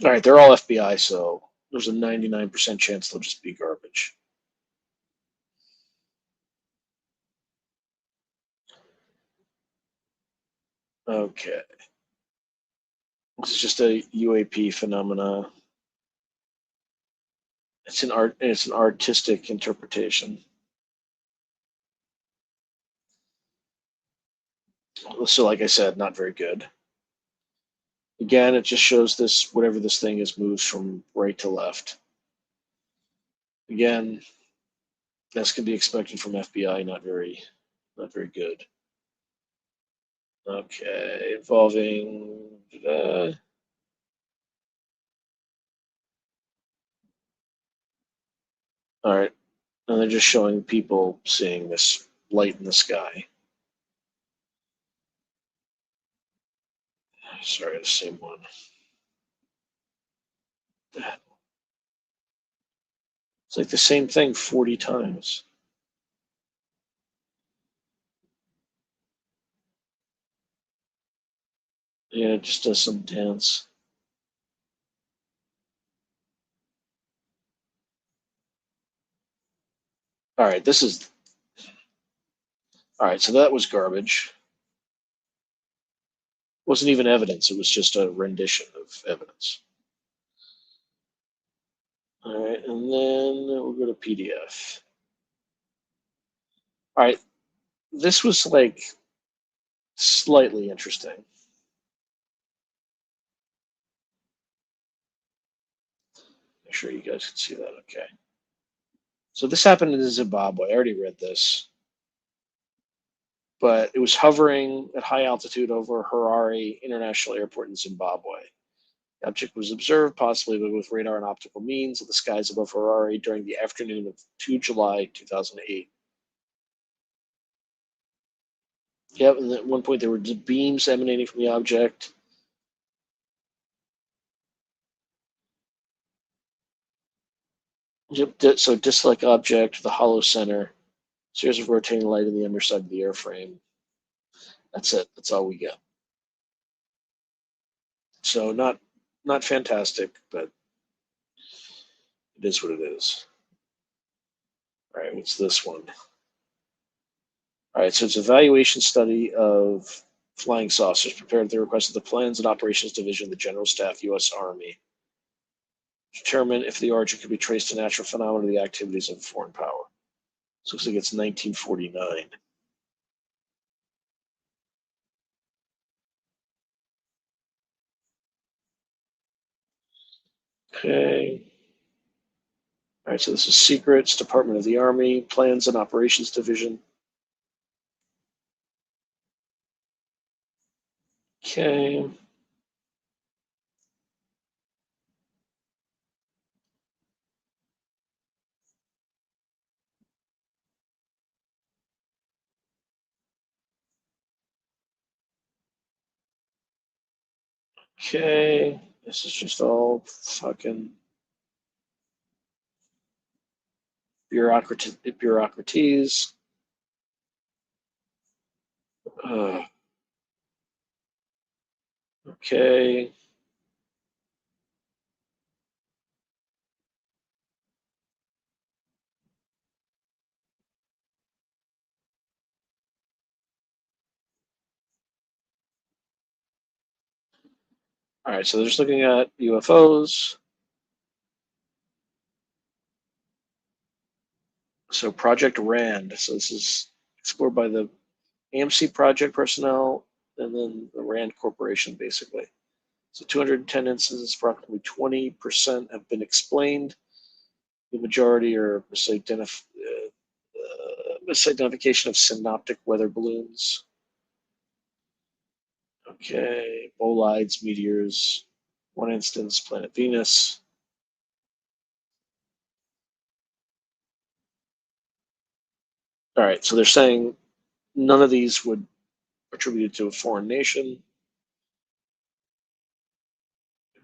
All right, they're all FBI, so there's a 99% chance they'll just be garbage. Okay. This is just a UAP phenomena. It's an artistic interpretation. So like I said, not very good. Again, it just shows this, whatever this thing is, moves from right to left. Again, this can be expected from FBI, not very good. Okay, involving all right, and they're just showing people seeing this light in the sky. Sorry, the same one. It's like the same thing 40 times. Yeah, it just does some dance. All right, all right, so that was garbage. Wasn't even evidence, it was just a rendition of evidence. All right, and then we'll go to PDF. All right, this was like slightly interesting. Make sure you guys can see that okay. So this happened in Zimbabwe. I already read this. But it was hovering at high altitude over Harare International Airport in Zimbabwe. The object was observed, possibly with radar and optical means, in the skies above Harare during the afternoon of 2 July 2008. Yep, and at one point there were beams emanating from the object. Yep, so disc-like object, the hollow center, series of rotating light in the underside of the airframe. That's it. That's all we get. So not fantastic, but it is what it is. All right, what's this one? All right, so it's an evaluation study of flying saucers prepared at the request of the Plans and Operations Division of the General Staff, U.S. Army. Determine if the origin could be traced to natural phenomena of the activities of foreign power. So it looks like it's 1949. Okay. All right, so this is Secrets, Department of the Army, Plans and Operations Division. Okay. Okay. This is just all fucking bureaucraties. Okay. All right, so they're just looking at UFOs. So Project RAND. So this is explored by the AMC project personnel and then the RAND Corporation, basically. So 210 instances, approximately 20% have been explained. The majority are misidentification of synoptic weather balloons. Okay, bolides, meteors. One instance, planet Venus. All right, so they're saying none of these would attribute to a foreign nation.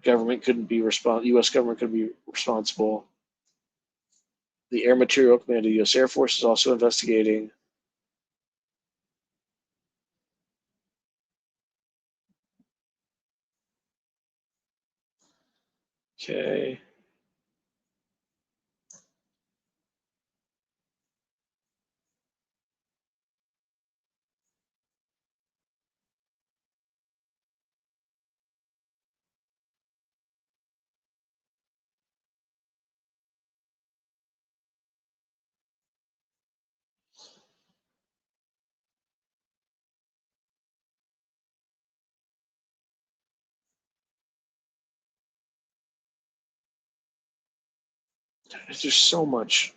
Government couldn't be responsible. U.S. government couldn't be responsible. The Air Material Command of the U.S. Air Force is also investigating. Okay. There's so much.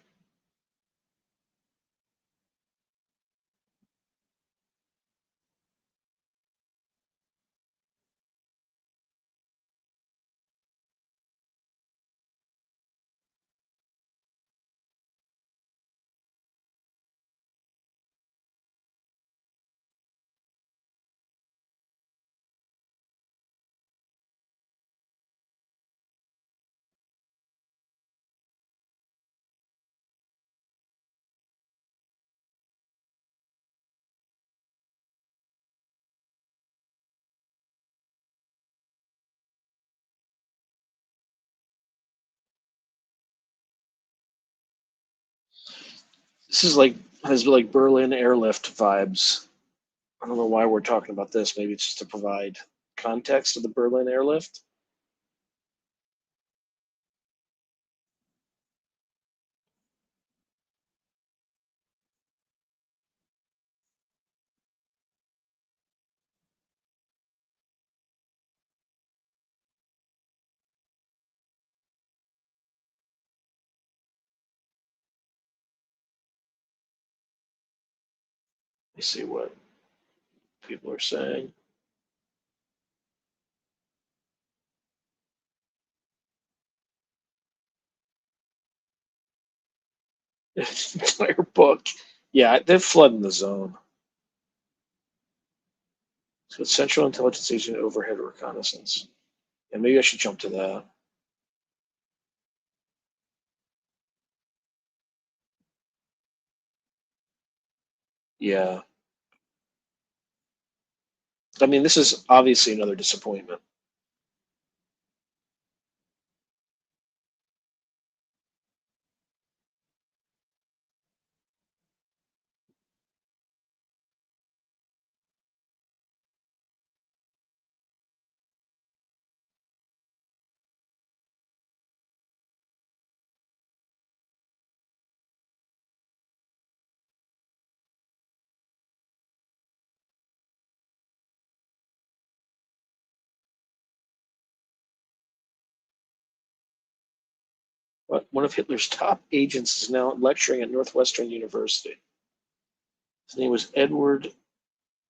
This is like has like Berlin airlift vibes. I don't know why we're talking about this. Maybe it's just to provide context of the Berlin airlift. Let me see what people are saying. Entire book. Yeah, they're flooding the zone. So it's Central Intelligence Agent Overhead Reconnaissance. And maybe I should jump to that. Yeah. I mean, this is obviously another disappointment. But one of Hitler's top agents is now lecturing at Northwestern University. His name was Edward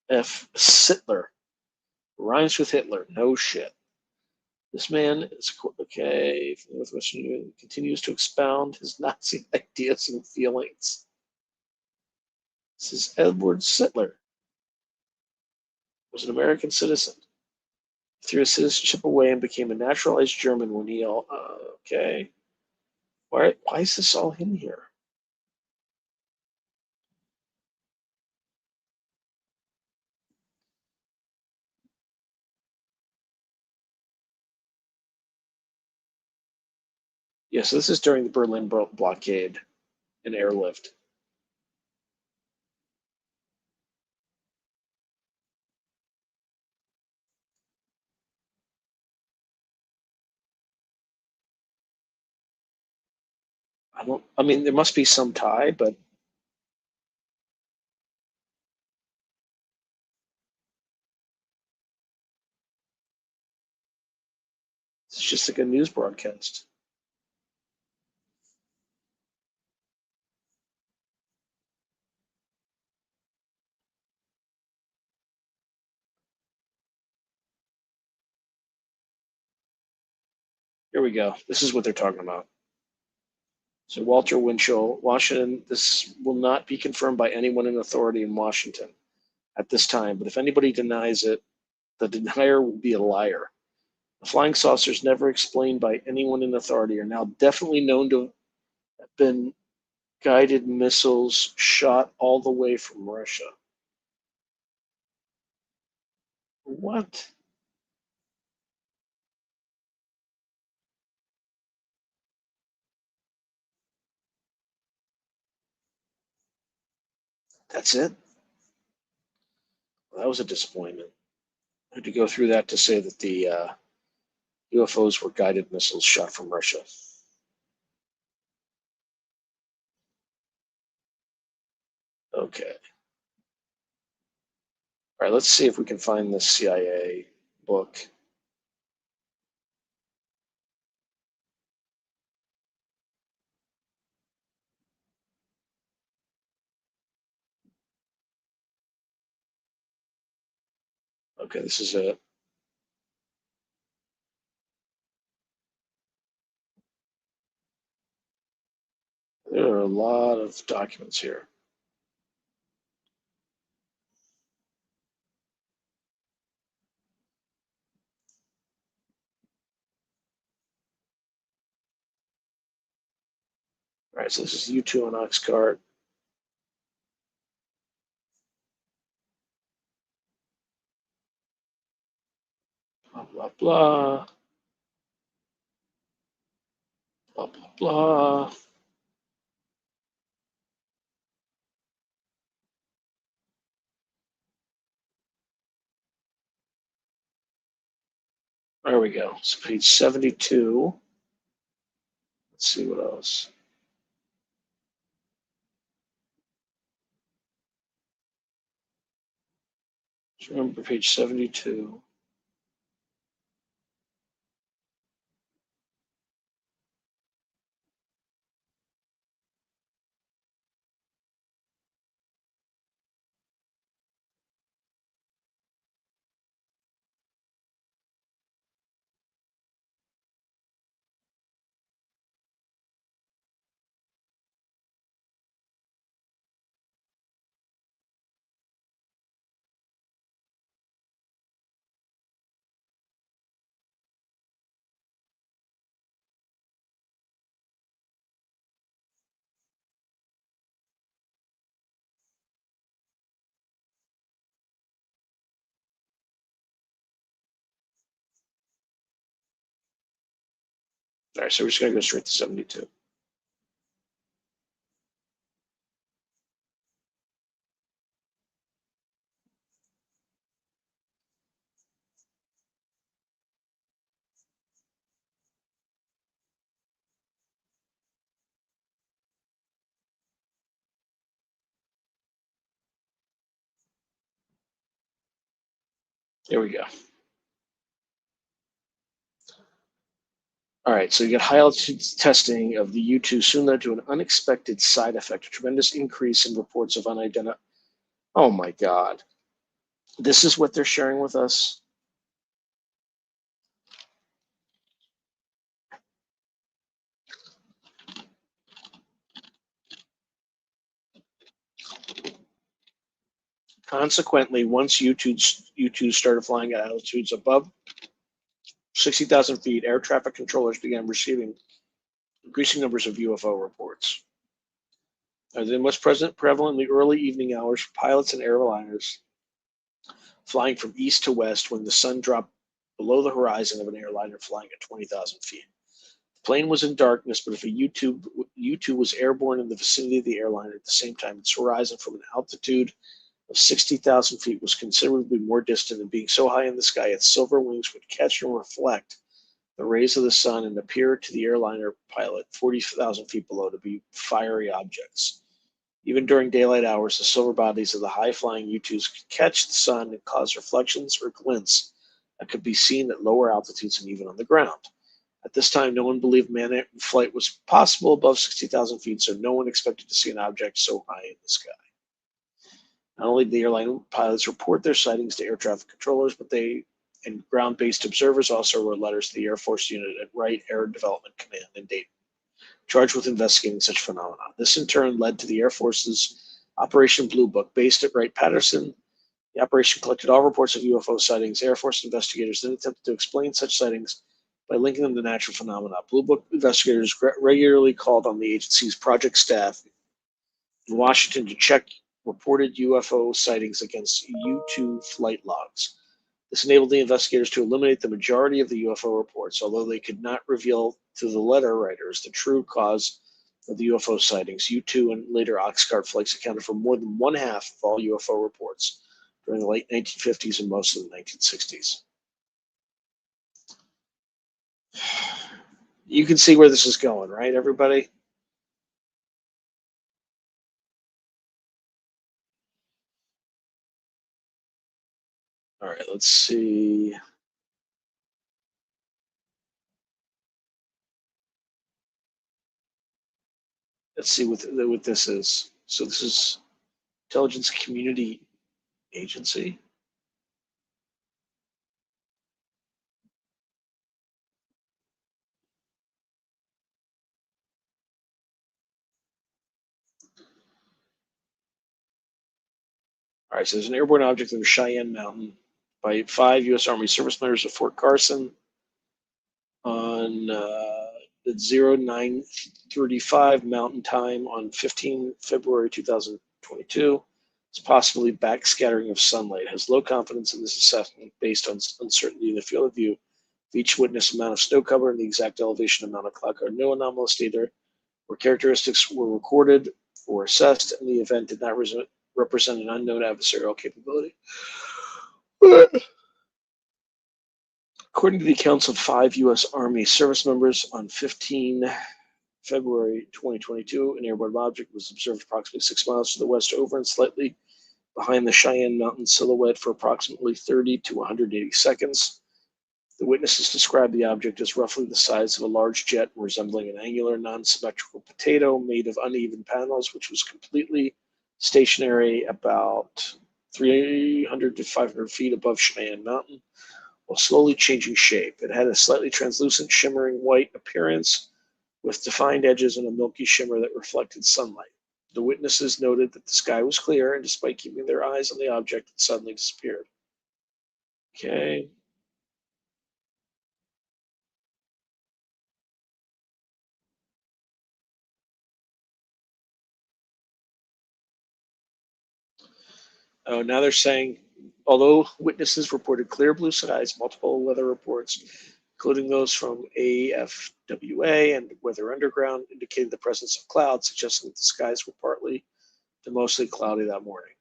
F. Sittler. Rhymes with Hitler. No shit. This man is okay. From Northwestern University continues to expound his Nazi ideas and feelings. This is Edward Sittler. Was an American citizen. Threw his citizenship away and became a naturalized German when he okay. Why is this all in here? Yes, this is during the Berlin blockade and airlift. I mean, there must be some tie, but it's just like a news broadcast. Here we go. This is what they're talking about. So Walter Winchell, Washington, this will not be confirmed by anyone in authority in Washington at this time, but if anybody denies it, the denier will be a liar. The flying saucers never explained by anyone in authority are now definitely known to have been guided missiles shot all the way from Russia. What? That's it? Well, that was a disappointment. I had to go through that to say that the UFOs were guided missiles shot from Russia. Okay. All right, let's see if we can find this CIA book. Okay, this is it. There are a lot of documents here. All right, so this is U2 on Oxcart. Blah, blah, blah. Blah, blah, blah. There we go. So page 72. Let's see what else. Just remember page 72. All right, so we're just going to go straight to 72. There we go. All right, so you get high altitude testing of the U2 soon led to an unexpected side effect, a tremendous increase in reports of unidentified. Oh my God. This is what they're sharing with us. Consequently, once U2 started flying at altitudes above 60,000 feet, air traffic controllers began receiving increasing numbers of UFO reports. They most prevalent in the early evening hours for pilots and airliners flying from east to west when the sun dropped below the horizon of an airliner flying at 20,000 feet. The plane was in darkness, but if a U2 was airborne in the vicinity of the airliner at the same time, its horizon from an altitude of 60,000 feet was considerably more distant, and being so high in the sky, its silver wings would catch and reflect the rays of the sun and appear to the airliner pilot 40,000 feet below to be fiery objects. Even during daylight hours, the silver bodies of the high-flying U-2s could catch the sun and cause reflections or glints that could be seen at lower altitudes and even on the ground. At this time, no one believed manned flight was possible above 60,000 feet, so no one expected to see an object so high in the sky. Not only did the airline pilots report their sightings to air traffic controllers, but they and ground-based observers also wrote letters to the Air Force unit at Wright Air Development Command in Dayton, charged with investigating such phenomena. This in turn led to the Air Force's Operation Blue Book, based at Wright-Patterson. The operation collected all reports of UFO sightings. Air Force investigators then attempted to explain such sightings by linking them to natural phenomena. Blue Book investigators regularly called on the agency's project staff in Washington to check reported UFO sightings against U-2 flight logs. This enabled the investigators to eliminate the majority of the UFO reports, although they could not reveal to the letter writers the true cause of the UFO sightings. U-2 and later Oxcart flights accounted for more than one half of all UFO reports during the late 1950s and most of the 1960s. You can see where this is going, right, everybody? All right, let's see. Let's see what this is. So this is Intelligence Community Agency. All right, so there's an airborne object in the Cheyenne Mountain by 5 U.S. Army service members of Fort Carson on at 0935 Mountain Time on 15 February 2022. It's possibly backscattering of sunlight. Has low confidence in this assessment based on uncertainty in the field of view of each witness, amount of snow cover, and the exact elevation amount of cloud cover. No anomalous data or characteristics were recorded or assessed, and the event did not represent an unknown adversarial capability. According to the accounts of 5 U.S. Army service members, on 15 February 2022, an airborne object was observed approximately 6 miles to the west over and slightly behind the Cheyenne Mountain silhouette for approximately 30 to 180 seconds. The witnesses described the object as roughly the size of a large jet, resembling an angular, non-symmetrical potato made of uneven panels, which was completely stationary about 300 to 500 feet above Cheyenne Mountain, while slowly changing shape. It had a slightly translucent, shimmering white appearance with defined edges and a milky shimmer that reflected sunlight. The witnesses noted that the sky was clear, and despite keeping their eyes on the object, it suddenly disappeared. Okay. Oh, now they're saying, although witnesses reported clear blue skies, multiple weather reports, including those from AFWA and Weather Underground, indicated the presence of clouds, suggesting that the skies were partly to mostly cloudy that morning.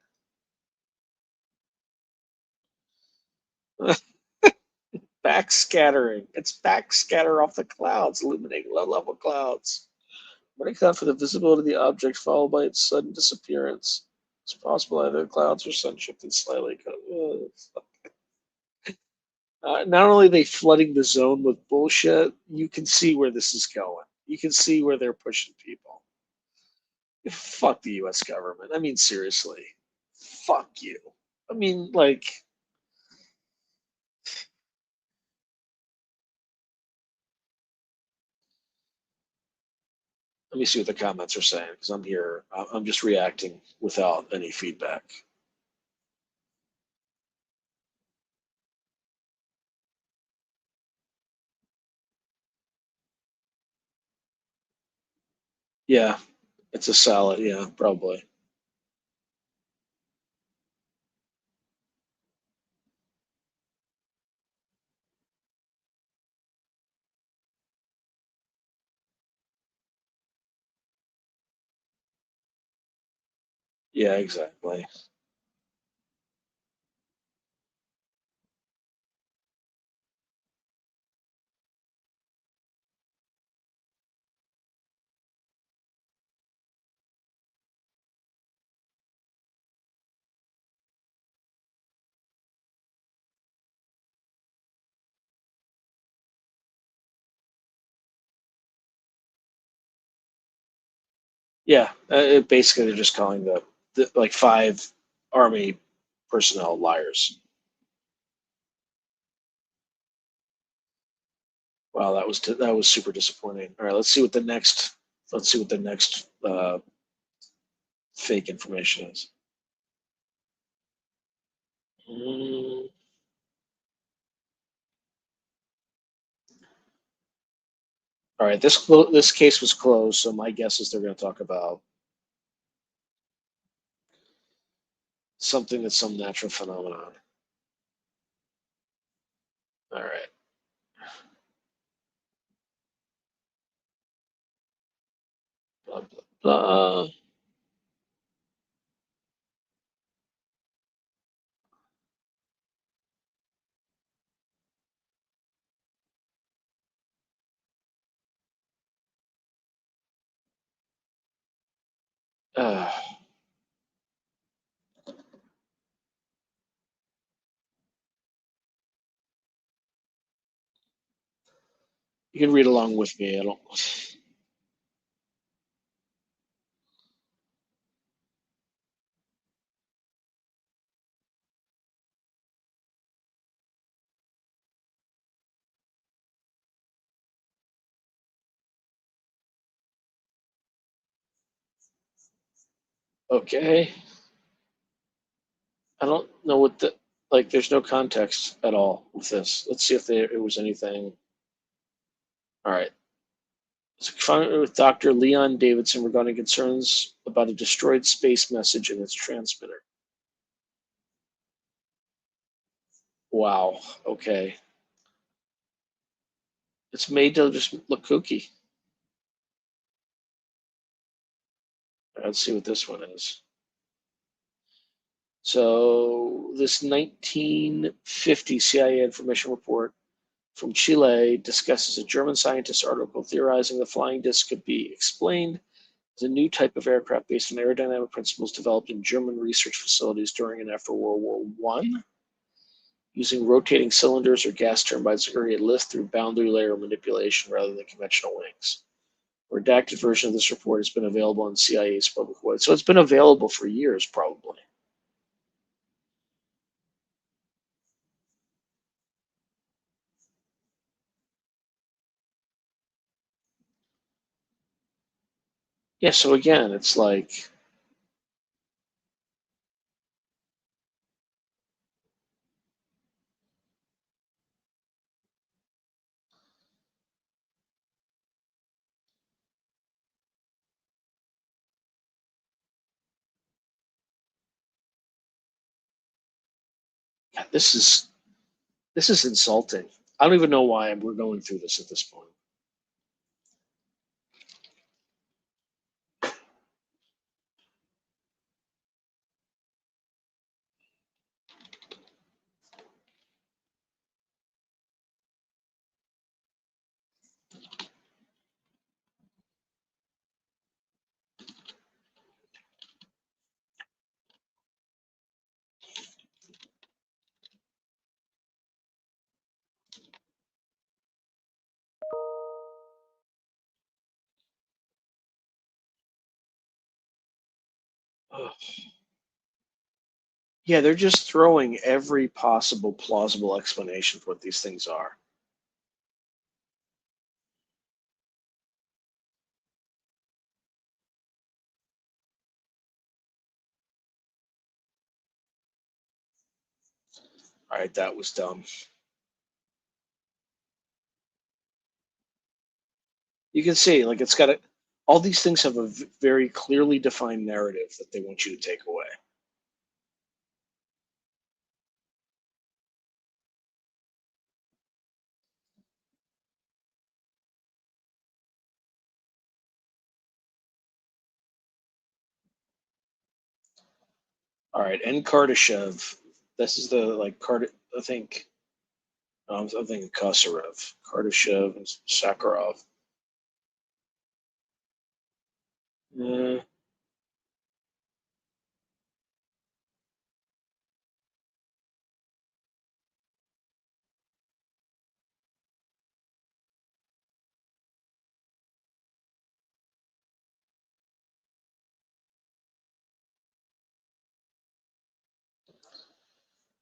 Backscattering. It's backscatter off the clouds, illuminating low-level clouds. What account for the visibility of the object followed by its sudden disappearance? It's possible either the clouds or sun shifted slightly. Not only are they flooding the zone with bullshit, you can see where this is going. You can see where they're pushing people. Fuck the U.S. government. I mean, seriously. Fuck you. I mean, like, let me see what the comments are saying, because I'm here. I'm just reacting without any feedback. Yeah, it's a salad. Yeah, probably. Yeah, exactly. Yeah, basically they're just calling the like 5 Army personnel liars. Wow, that was super disappointing. All right, let's see what the next fake information is. All right, this case was closed, so my guess is they're going to talk about something that's some natural phenomenon. All right. Blah, blah, blah. You can read along with me. I don't. Okay. I don't know what the like. There's no context at all with this. Let's see if it was anything. All right. So finally, with Dr. Leon Davidson regarding concerns about a destroyed space message in its transmitter. Wow. Okay. It's made to just look kooky. Let's see what this one is. So this 1950 CIA information report from Chile discusses a German scientist's article theorizing the flying disc could be explained as a new type of aircraft based on aerodynamic principles developed in German research facilities during and after World War I, using rotating cylinders or gas turbines to create lift through boundary layer manipulation rather than conventional wings. A redacted version of this report has been available on CIA's public website. So it's been available for years, probably. Yeah, so again, it's like this is insulting. I don't even know why we're going through this at this point. Ugh. Yeah, they're just throwing every possible plausible explanation for what these things are. All right, that was dumb. You can see, like, it's got all these things have a very clearly defined narrative that they want you to take away. All right, and Kardashev. This is the like I think I'm thinking Kosarev, Kardashev, and Sakharov. Uh,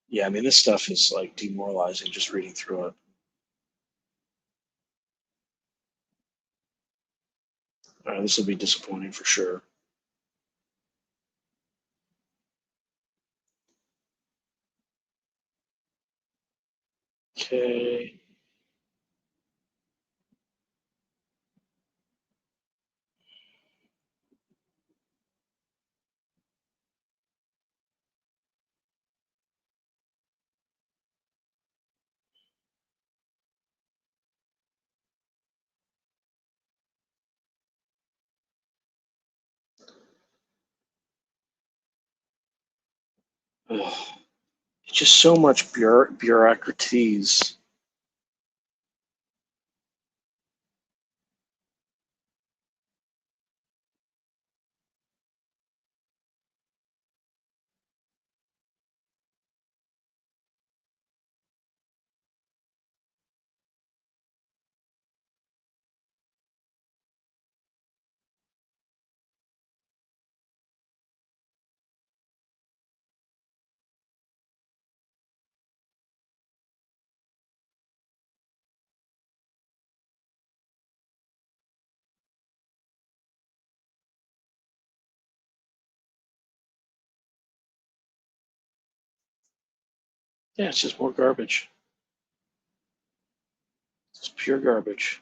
yeah, I mean this stuff is like demoralizing just reading through it. All right, this will be disappointing for sure. Okay. Ugh. It's just so much bureaucraties. Yeah, it's just more garbage. It's pure garbage.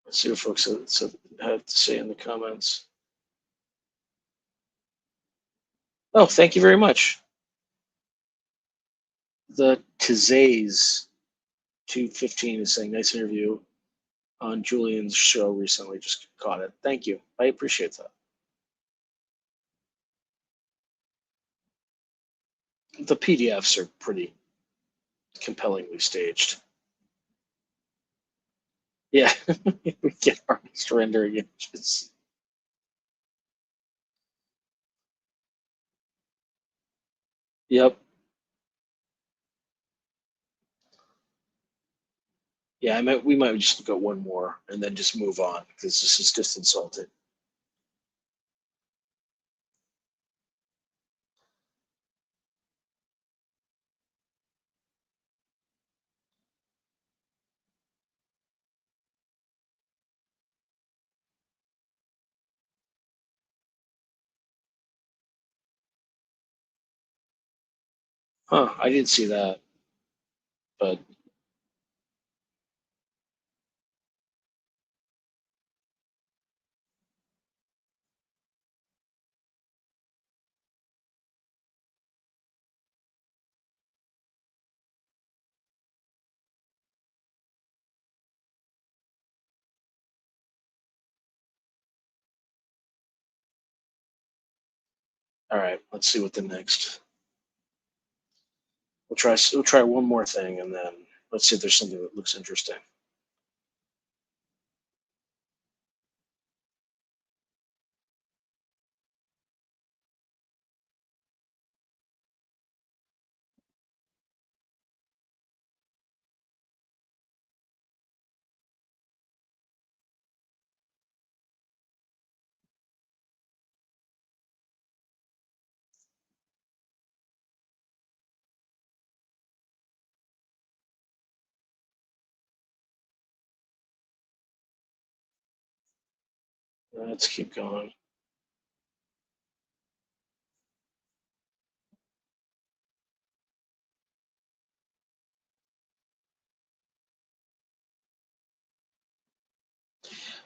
Let's see what folks have to say in the comments. Oh, thank you very much. The Tizays 215 is saying, nice interview on Julian's show recently. Just caught it. Thank you. I appreciate that. The PDFs are pretty compellingly staged. Yeah, we get artist rendering images. Yep. Yeah, we might just go one more and then just move on because this is just insulting. Huh, I didn't see that, but all right, let's see what the next. We'll try one more thing and then let's see if there's something that looks interesting. Let's keep going.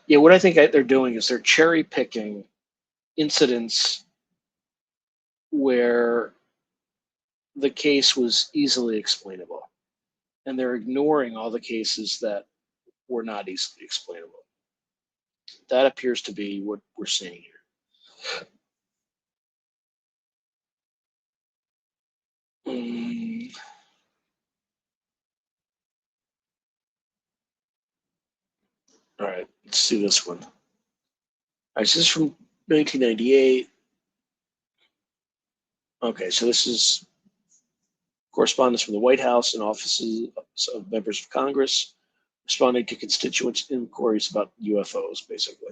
Yeah, what I think they're doing is they're cherry picking incidents where the case was easily explainable, and they're ignoring all the cases that were not easily explainable. That appears to be what we're seeing here. All right, let's see this one. All right, so this is from 1998. Okay, so this is correspondence from the White House and offices of members of Congress responding to constituents' inquiries about UFOs, basically.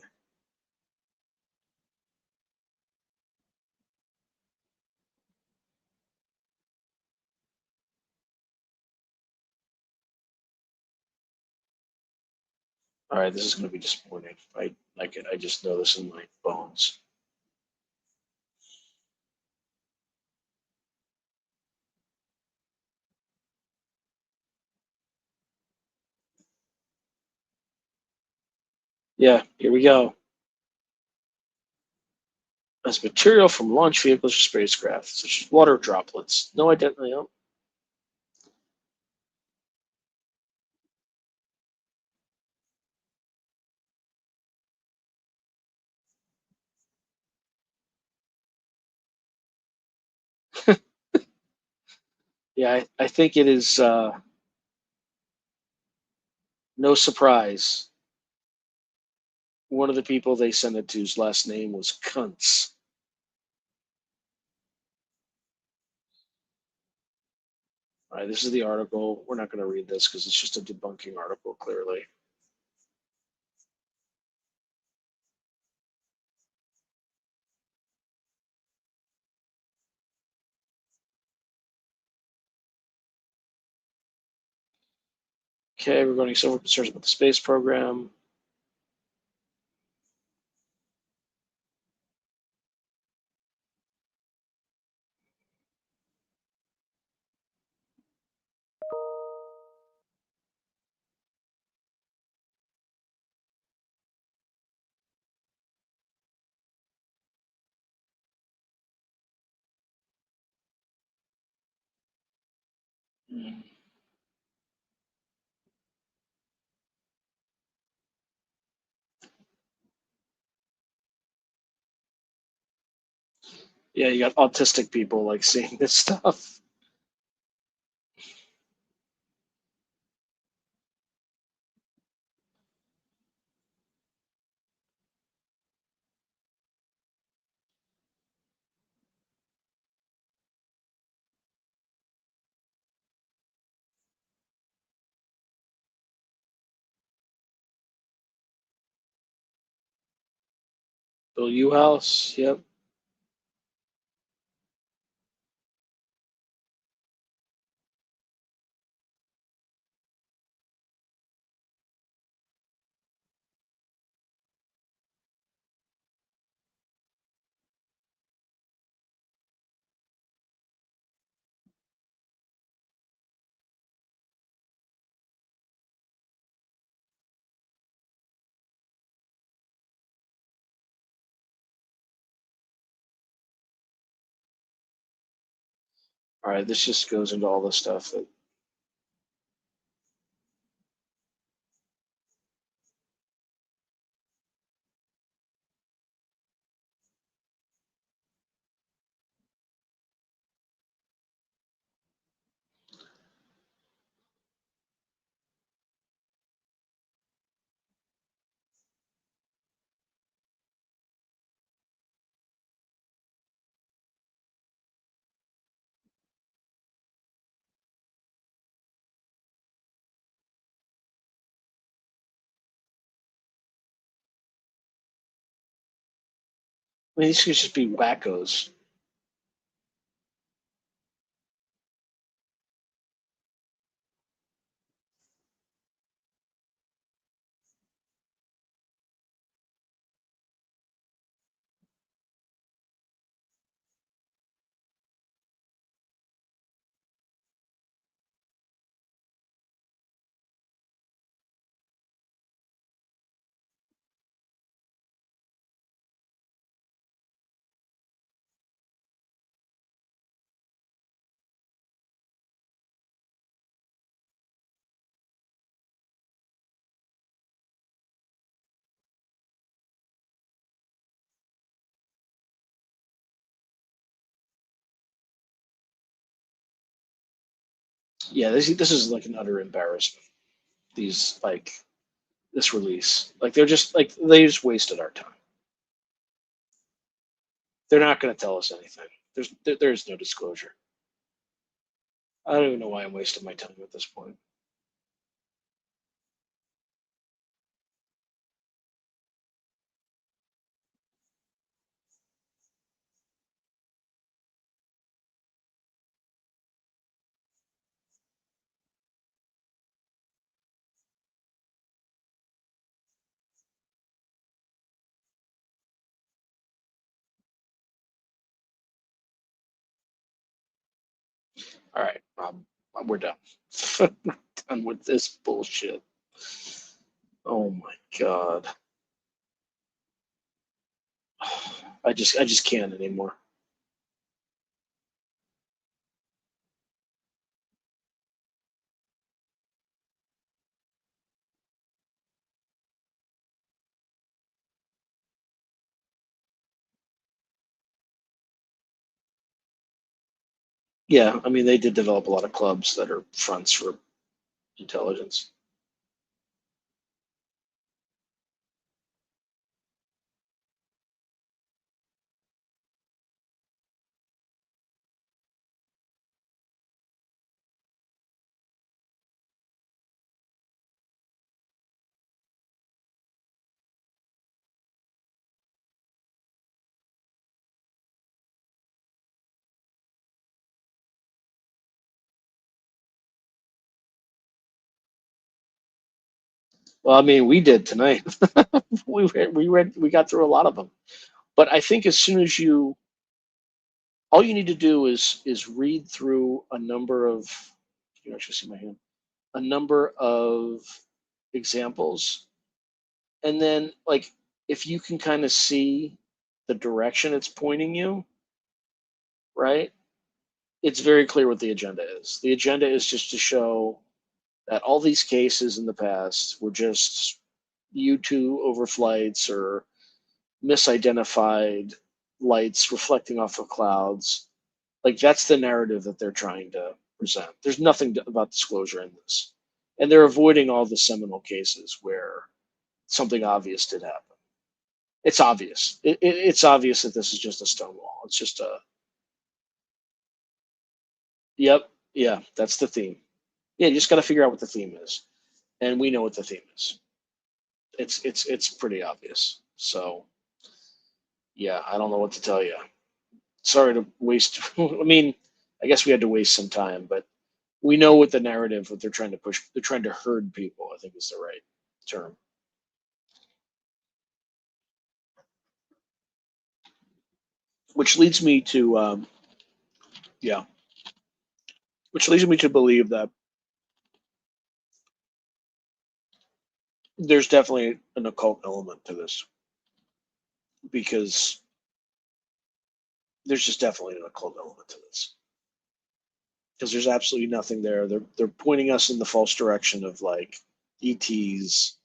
All right, this is going to be disappointing. I just know this in my bones. Yeah, here we go. As material from launch vehicles or spacecraft, such as water droplets. No identity. No. Yeah, I think it is no surprise. One of the people they sent it to's last name was Kuntz. All right, this is the article. We're not going to read this because it's just a debunking article, clearly. Okay, regarding several concerns about the space program. Yeah, you got autistic people like seeing this stuff. Bill U House, yep. All right, this just goes into all the stuff that. I mean, these could just be wackos. Yeah, this is like an utter embarrassment. These like this release, like they're just like they just wasted our time. They're not going to tell us anything. There's no disclosure. I don't even know why I'm wasting my time at this point. All right, we're done. Done with this bullshit. Oh my god. I just can't anymore. Yeah, I mean they did develop a lot of clubs that are fronts for intelligence. Well, I mean, we did tonight. We got through a lot of them. But I think as soon as all you need to do is read through a number of, you can actually see my hand, a number of examples, and then like if you can kind of see the direction it's pointing you, right? it's very clear what the agenda is. The agenda is just to show that all these cases in the past were just U-2 overflights or misidentified lights reflecting off of clouds. Like, that's the narrative that they're trying to present. There's nothing about disclosure in this. And they're avoiding all the seminal cases where something obvious did happen. It's obvious. It's obvious that this is just a stonewall. It's just a, yep, yeah, that's the theme. Yeah, you just got to figure out what the theme is. And we know what the theme is. It's pretty obvious. So, yeah, I don't know what to tell you. Sorry to waste. I mean, I guess we had to waste some time, but we know what the narrative, what they're trying to push. They're trying to herd people, I think is the right term. Which leads me to, yeah, which leads me to believe that there's definitely an occult element to this, because there's just definitely an occult element to this. Because there's absolutely nothing there. They're pointing us in the false direction of like ETs,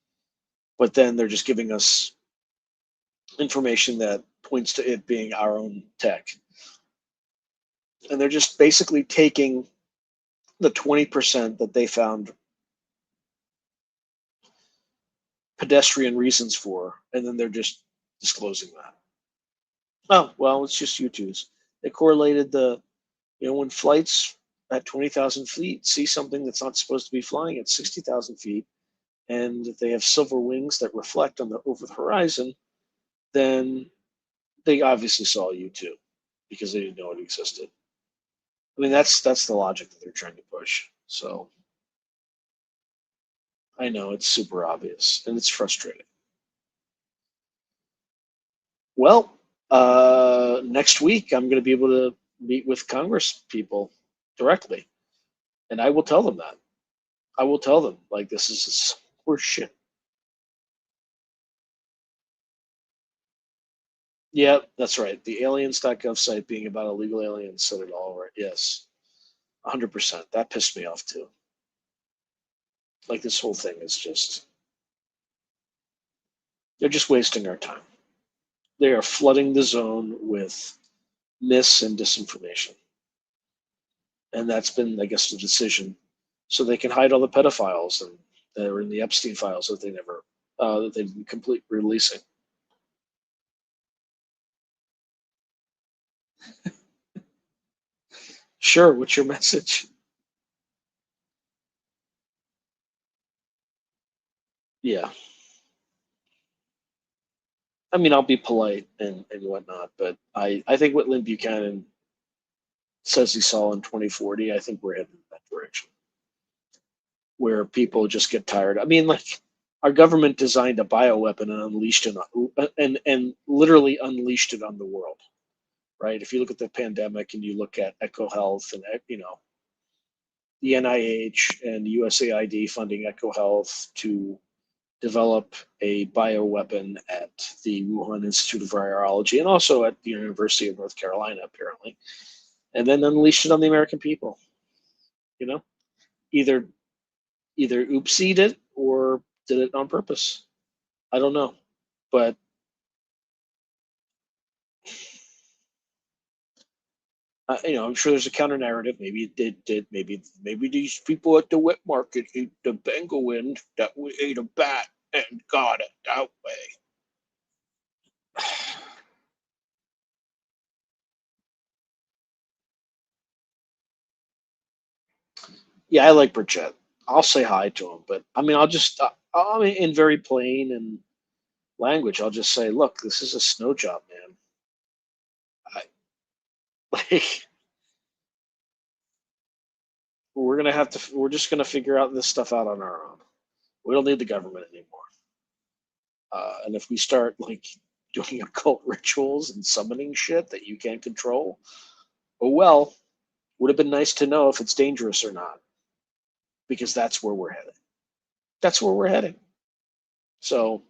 but then they're just giving us information that points to it being our own tech. And they're just basically taking the 20% that they found pedestrian reasons for, and then they're just disclosing that. Oh, well, it's just U-2s. They correlated when flights at 20,000 feet see something that's not supposed to be flying at 60,000 feet, and they have silver wings that reflect over the horizon, then they obviously saw a U-2 because they didn't know it existed. I mean, that's the logic that they're trying to push. So I know it's super obvious and it's frustrating. Well, next week I'm going to be able to meet with Congress people directly, and I will tell them that. I will tell them, like, this is horse shit. Yeah, that's right. The aliens.gov site being about illegal aliens said it all right. Yes, 100%. That pissed me off too. Like, this whole thing is just, they're just wasting our time. They are flooding the zone with mis and disinformation. And that's been, I guess, the decision. So they can hide all the pedophiles that are in the Epstein files that they didn't complete releasing. Sure, what's your message? Yeah. I mean, I'll be polite and whatnot, but I think what Lynn Buchanan says he saw in 2040, I think we're heading in that direction, where people just get tired. I mean, like, our government designed a bioweapon and unleashed it and literally unleashed it on the world, right? If you look at the pandemic and you look at EcoHealth and the NIH and USAID funding EcoHealth to develop a bioweapon at the Wuhan Institute of Virology and also at the University of North Carolina, apparently, and then unleashed it on the American people. Either oopsied it or did it on purpose. I don't know, but I'm sure there's a counter narrative. Maybe it did. Maybe these people at the wet market ate the Bengal wind that we ate a bat and got it that way. Yeah, I like Burchett. I'll say hi to him, but I mean, I mean, in very plain and language, I'll just say, look, this is a snow job, man. Like, we're just gonna figure out this stuff out on our own. We don't need the government anymore. And if we start like doing occult rituals and summoning shit that you can't control, oh well, would have been nice to know if it's dangerous or not, because that's where we're headed. That's where we're heading. So,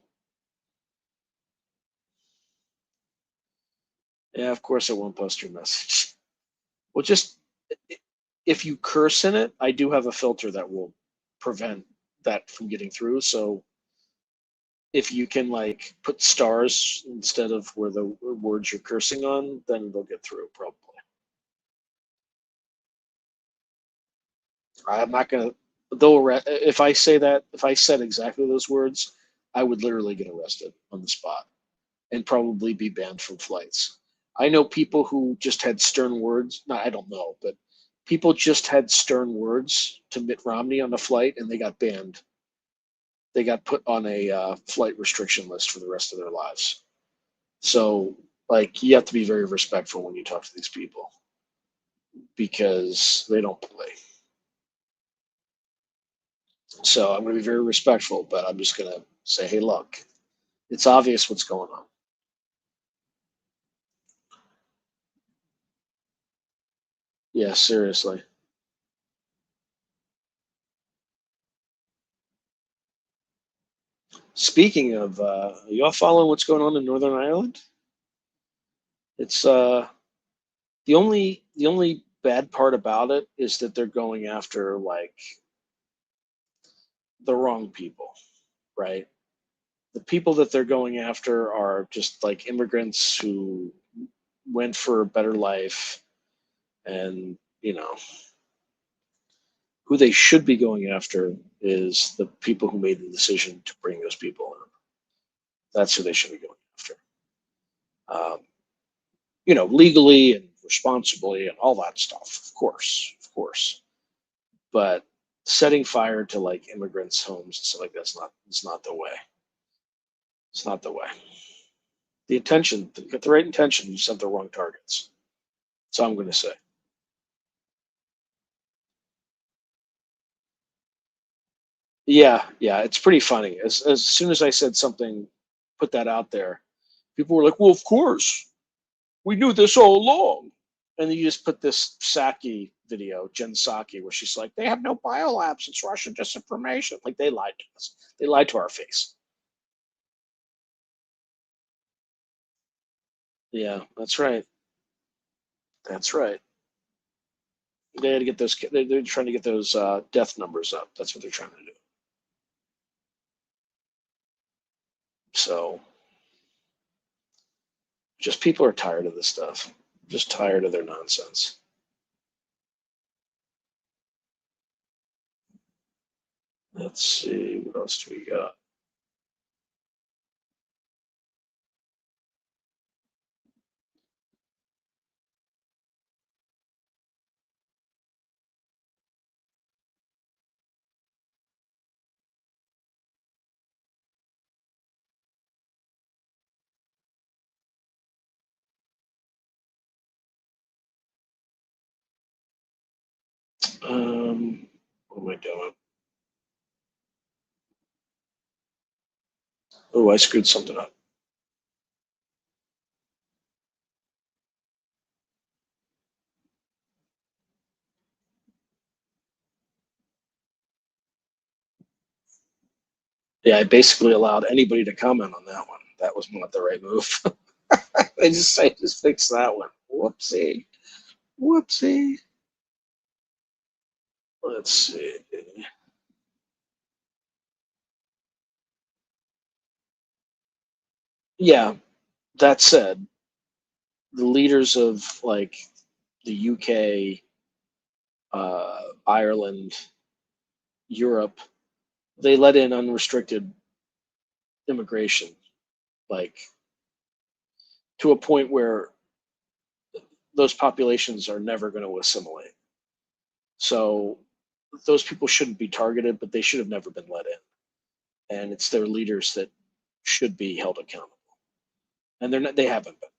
yeah, of course I won't post your message. Well, just if you curse in it, I do have a filter that will prevent that from getting through. So if you can like put stars instead of where the words you're cursing on, then they'll get through probably. I'm not gonna. If I say that, if I said exactly those words, I would literally get arrested on the spot and probably be banned from flights. I know people who just had stern words. No, I don't know, but people just had stern words to Mitt Romney on a flight, and they got banned. They got put on a flight restriction list for the rest of their lives. So, like, you have to be very respectful when you talk to these people because they don't play. So I'm going to be very respectful, but I'm just going to say, hey, look, it's obvious what's going on. Yeah, seriously. Speaking of, y'all following what's going on in Northern Ireland? It's the only bad part about it is that they're going after like the wrong people, right? The people that they're going after are just like immigrants who went for a better life, and who they should be going after is the people who made the decision to bring those people in. That's who they should be going after. Legally and responsibly and all that stuff, of course. But setting fire to like immigrants' homes and stuff like that's it's not the way. It's not the way. The intention, get the right intention, you sent the wrong targets. That's all I'm going to say. Yeah, it's pretty funny. As soon as I said something, put that out there, people were like, "Well, of course, we knew this all along." And then you just put this Psaki video, Jen Psaki, where she's like, "They have no biolabs. It's Russian disinformation." Like they lied to us. They lied to our face. Yeah, that's right. That's right. They had to get those. They're trying to get those death numbers up. That's what they're trying to do. So, just people are tired of this stuff. Just tired of their nonsense. Let's see, what else do we got? What am I doing? Oh, I screwed something up. Yeah, I basically allowed anybody to comment on that one. That was not the right move. I just fixed that one. Whoopsie. Whoopsie. Let's see. Yeah, that said, the leaders of like the UK, Ireland, Europe, they let in unrestricted immigration, like to a point where those populations are never going to assimilate. So those people shouldn't be targeted, but they should have never been let in. And it's their leaders that should be held accountable. And they're not, they haven't been.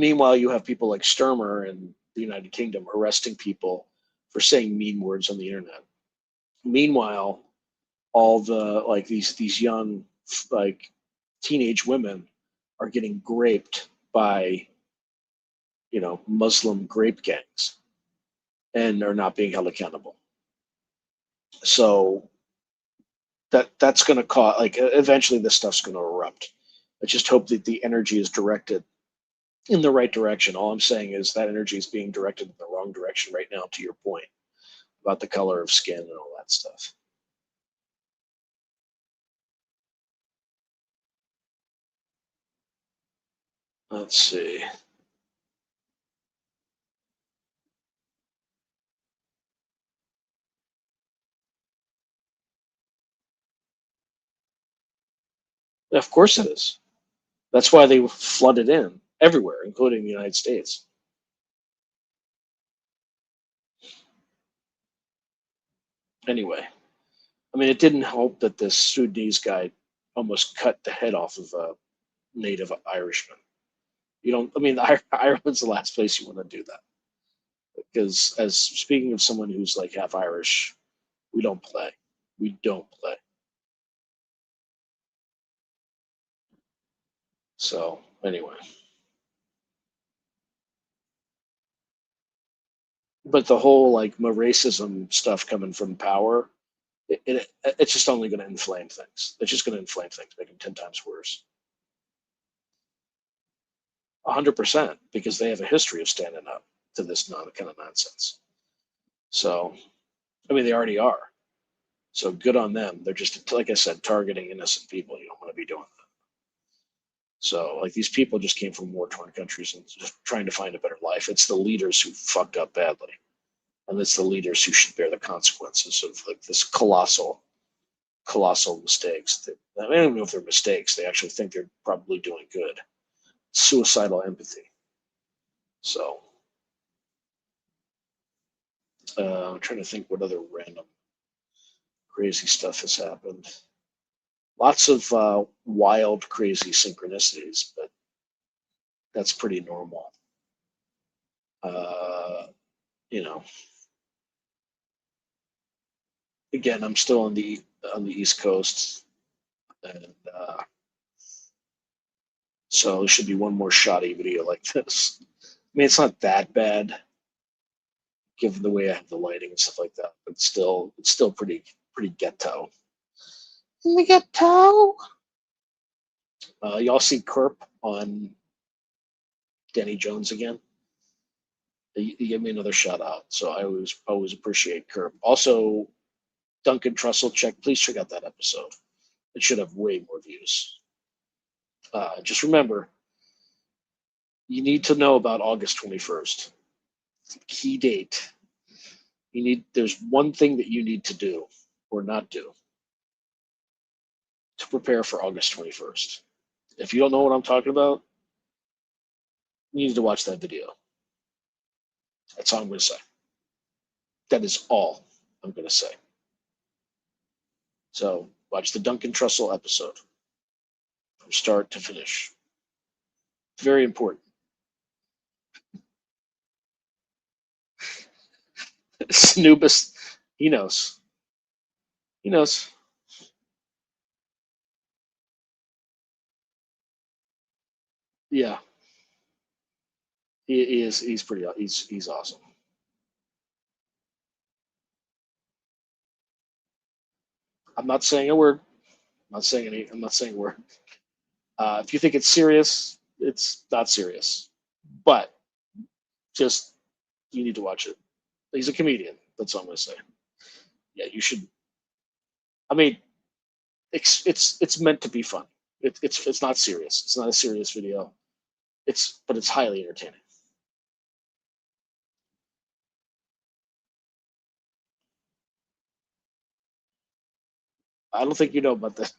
Meanwhile, you have people like Sturmer in the United Kingdom arresting people for saying mean words on the internet. Meanwhile, all the like these young like teenage women are getting graped by Muslim grape gangs and are not being held accountable. So that's going to cause like eventually this stuff's going to erupt. I just hope that the energy is directed in the right direction. All I'm saying is that energy is being directed in the wrong direction right now, to your point about the color of skin and all that stuff. Let's see. Of course it is. That's why they flooded in everywhere, including the United States. Anyway, I mean, it didn't help that this Sudanese guy almost cut the head off of a native Irishman. You don't, I mean, Ireland's the last place you want to do that. Because, as speaking of someone who's like half Irish, we don't play. We don't play. So, anyway. But the whole like racism stuff coming from power, it's just only going to inflame things. It's just going to inflame things, make them 10 times worse. 100%, because they have a history of standing up to this kind of nonsense. So, I mean, they already are. So good on them. They're just, like I said, targeting innocent people. You don't want to be doing that. So, like, these people just came from war-torn countries and just trying to find a better life. It's the leaders who fucked up badly, and it's the leaders who should bear the consequences of like this colossal mistakes. I don't even know if they're mistakes. They actually think they're probably doing good. Suicidal empathy. So, I'm trying to think what other random crazy stuff has happened. Lots of wild, crazy synchronicities, but that's pretty normal. You know, again, I'm still on the East Coast, and so there should be one more shoddy video like this. I mean, it's not that bad, given the way I have the lighting and stuff like that, but it's still pretty ghetto. Ghetto. Y'all see Kerp on Danny Jones again? You give me another shout out, so I always appreciate Kerp. Also, Duncan Trussell, please check out that episode. It should have way more views. Just remember, you need to know about August 21st. Key date. There's one thing that you need to do or not do to prepare for August 21st. If you don't know what I'm talking about, you need to watch that video. That's all I'm going to say. That is all I'm going to say. So watch the Duncan Trussell episode from start to finish. Very important. Snoobus, he knows. He knows. Yeah. He is. He's pretty. He's awesome. I'm not saying a word. I'm not saying a word. If you think it's serious, it's not serious. But just you need to watch it. He's a comedian. That's all I'm gonna say. Yeah, you should. I mean, it's meant to be fun. It's not serious. It's not a serious video. But it's highly entertaining. I don't think you know about that.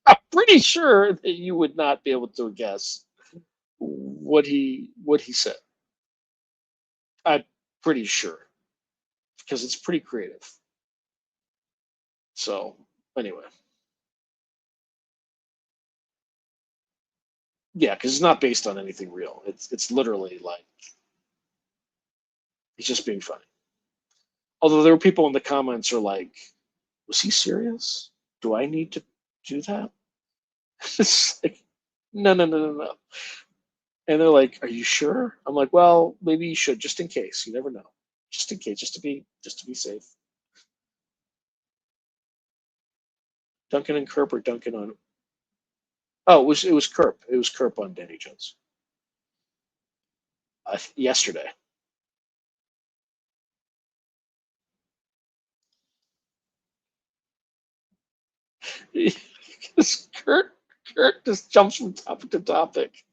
I'm pretty sure that you would not be able to guess what he said. I'm pretty sure because it's pretty creative. So anyway, yeah, because it's not based on anything real. It's literally like he's just being funny. Although there were people in the comments are like, "Was he serious? Do I need to do that?" It's like, no. And they're like, "Are you sure?" I'm like, "Well, maybe you should, just in case. You never know. Just in case, just to be safe." Duncan and Kerp or Duncan on? Oh, it was Kerp. It was Kerp on Danny Jones. yesterday. Kurt just jumps from topic to topic,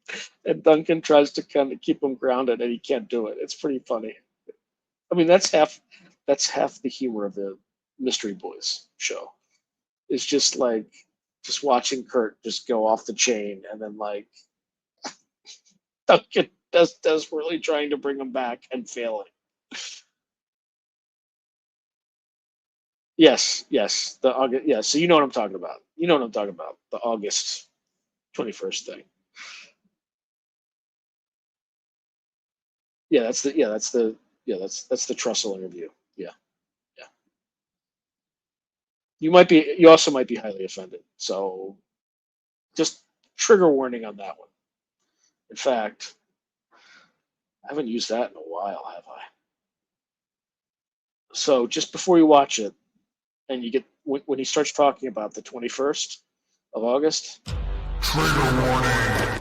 and Duncan tries to kind of keep him grounded, and he can't do it. It's pretty funny. I mean, that's half the humor of the Mystery Boys show. It's just like just watching Kurt just go off the chain, and then like Duncan desperately trying to bring him back and failing. Yes, the August. Yeah, so you know what I'm talking about. You know what I'm talking about. The August 21st thing. Yeah, that's the Trussell interview. Yeah. You also might be highly offended. So just trigger warning on that one. In fact, I haven't used that in a while, have I? So just before you watch it, and you get when he starts talking about the 21st of August. Trigger warning.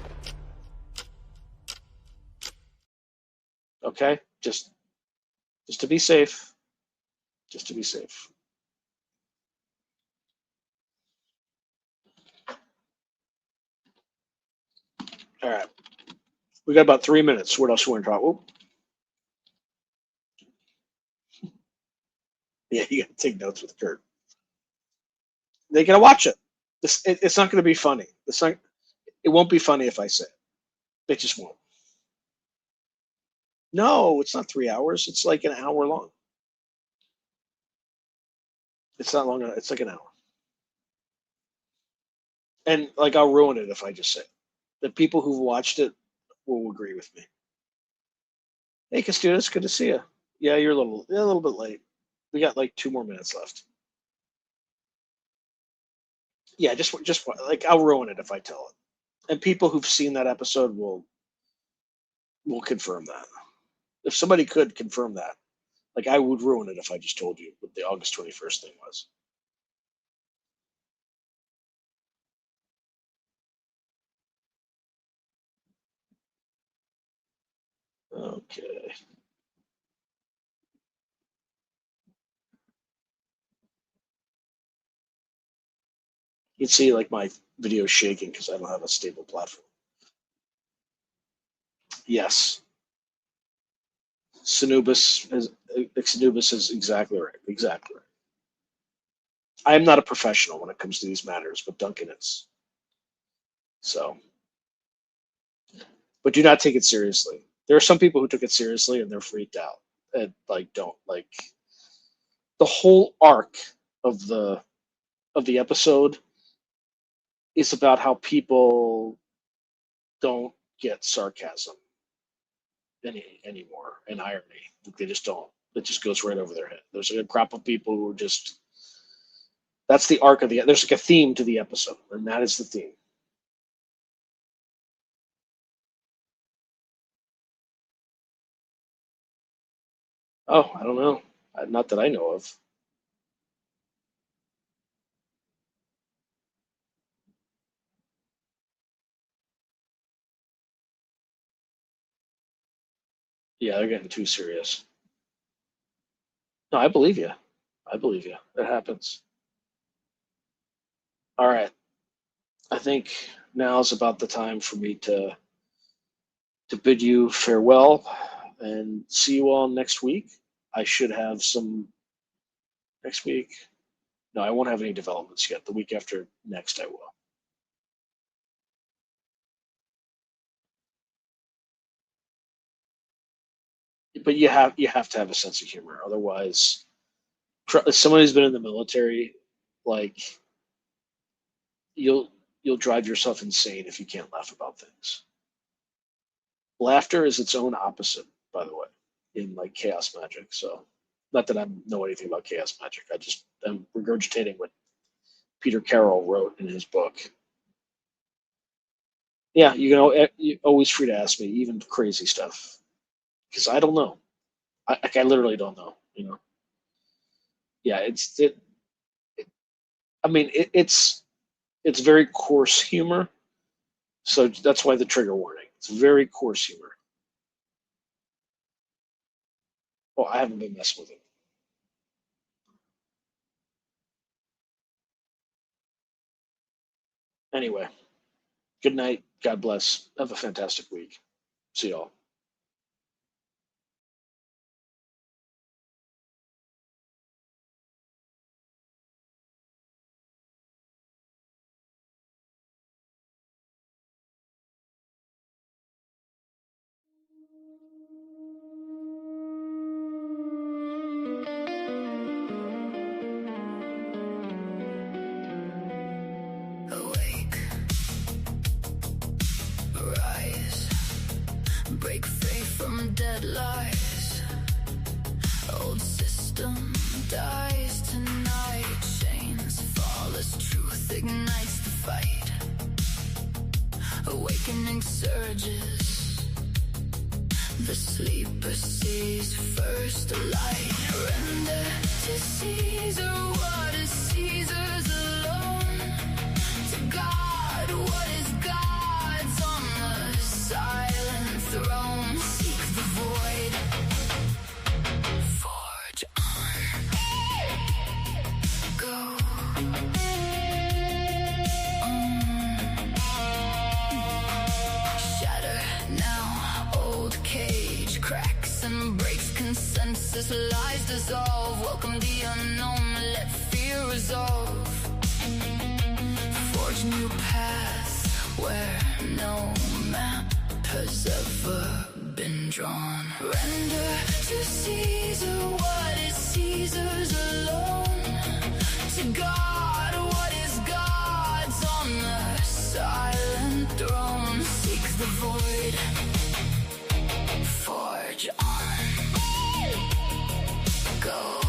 Okay, just to be safe. Just to be safe. All right. We got about 3 minutes. What else you want to talk about? Yeah, you got to take notes with Kurt. They got to watch it. It's not going to be funny. It won't be funny if I say it. It just won't. No, it's not 3 hours. It's like an hour long. It's not long enough. It's like an hour. And like I'll ruin it if I just say it. The people who've watched it will agree with me. Hey, Castillo, it's good to see you. Yeah, you're a little bit late. We got like 2 more minutes left. Yeah, just like I'll ruin it if I tell it. And people who've seen that episode will confirm that. If somebody could confirm that, like I would ruin it if I just told you what the August 21st thing was. Okay. You can see like my video shaking because I don't have a stable platform. Yes. Xenubus is exactly right. Exactly right. I am not a professional when it comes to these matters, but Duncan is. So, but do not take it seriously. There are some people who took it seriously and they're freaked out and like don't like the whole arc of the episode is about how people don't get sarcasm anymore and irony. They just don't. It just goes right over their head. There's like a crop of people who are just. That's the arc of the. There's like a theme to the episode, and that is the theme. Oh, I don't know. Not that I know of. Yeah, they're getting too serious. No, I believe you. I believe you. It happens. All right. I think now is about the time for me to bid you farewell and see you all next week. I should have some next week. No, I won't have any developments yet. The week after next, I will. But you have to have a sense of humor. Otherwise, someone who's been in the military, like you'll drive yourself insane if you can't laugh about things. Laughter is its own opposite, by the way, in like chaos magic. So, not that I know anything about chaos magic. I'm regurgitating what Peter Carroll wrote in his book. Yeah, you're always free to ask me, even crazy stuff, because I don't know. I literally don't know. Yeah, it's very coarse humor, so that's why the trigger warning. It's very coarse humor. Oh, I haven't been messing with it. Anyway, good night. God bless. Have a fantastic week. See y'all.
Awake, rise, break free from dead lies. Old system dies tonight. Chains fall as truth ignites the fight. Awakening surges. The sleeper sees first light. Render to Caesar what is Caesar's alone. To God what is God's on the silent throne. Seek the void. Forge on. Go. Shatter now. Old cage cracks and breaks. Consensus lies dissolve. Welcome the unknown. Let fear resolve. Forge new paths where no map has ever been drawn. Render to Caesar what is Caesar's alone. To God what is God's on the silent throne. Seek the void. Forge on. Go.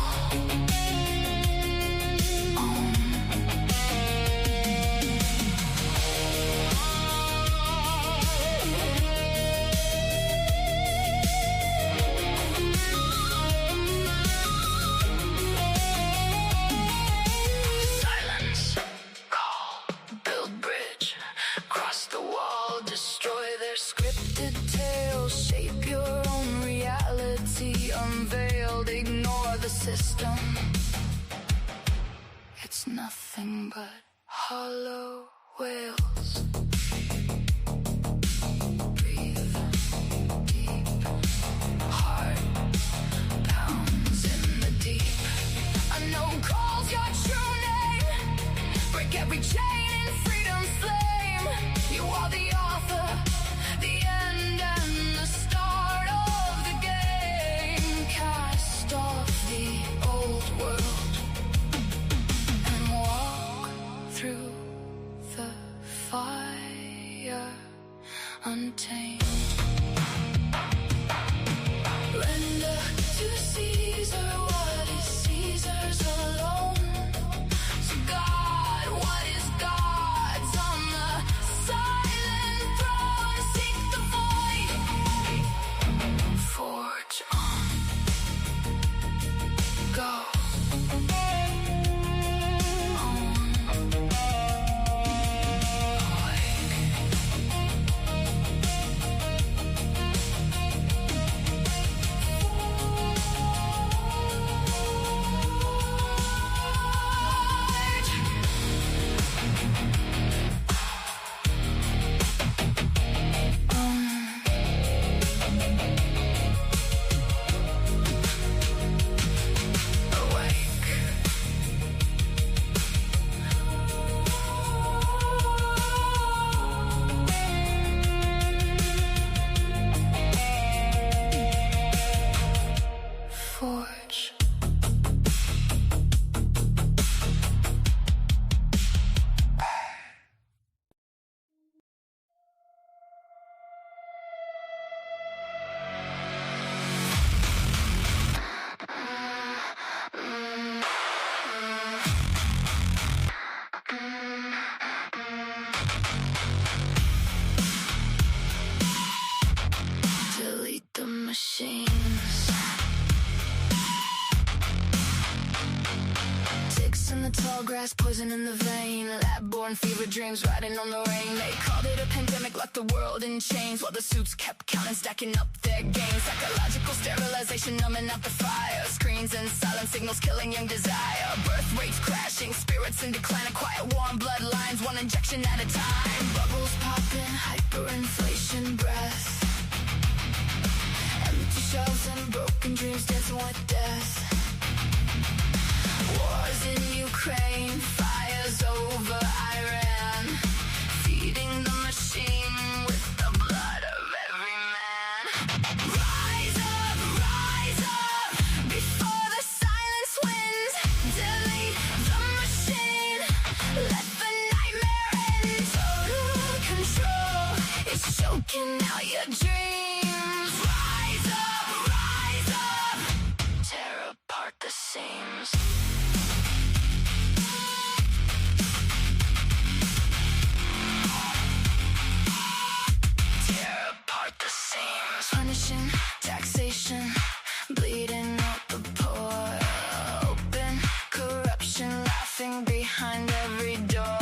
Silence. Call. Build bridge. Cross the wall. Destroy their scripted tales. Shape your own reality. Unveiled. Ignore the system. It's nothing but hollow whales. Breathe deep. Heart pounds in the deep. Unknown calls your true name. Break every chain in freedom's flame. You are the author, the end and the start of the game. Cast off the old world and walk through the fire untamed. Render to Caesar what is Caesar's alone. To God what is God's on the silent throne. Seek the void. Forge on. Go. Forge. Delete the machines. Ticks in the tall grass, poison in the vein. Lab-born fever dreams riding on the rain. They called it a pandemic, locked the world in chains, while the suits kept counting, stacking up their gains. Psychological sterilization. realization numbing out the fire. Screens and silent signals killing young desire. Birth rates crashing, spirits in decline. A quiet war on bloodlines, one injection at a time. Bubbles popping, hyperinflation breath. Empty shells and broken dreams dancing with death. Wars in Ukraine, fires over Iran. Feeding the machine with the blood of every man. Rise up before the silence wins. Delete the machine, let the nightmare end. Total control is choking out your dreams. Rise up, tear apart the seams. Punishing, taxation, bleeding out the poor. Open corruption, laughing behind every door.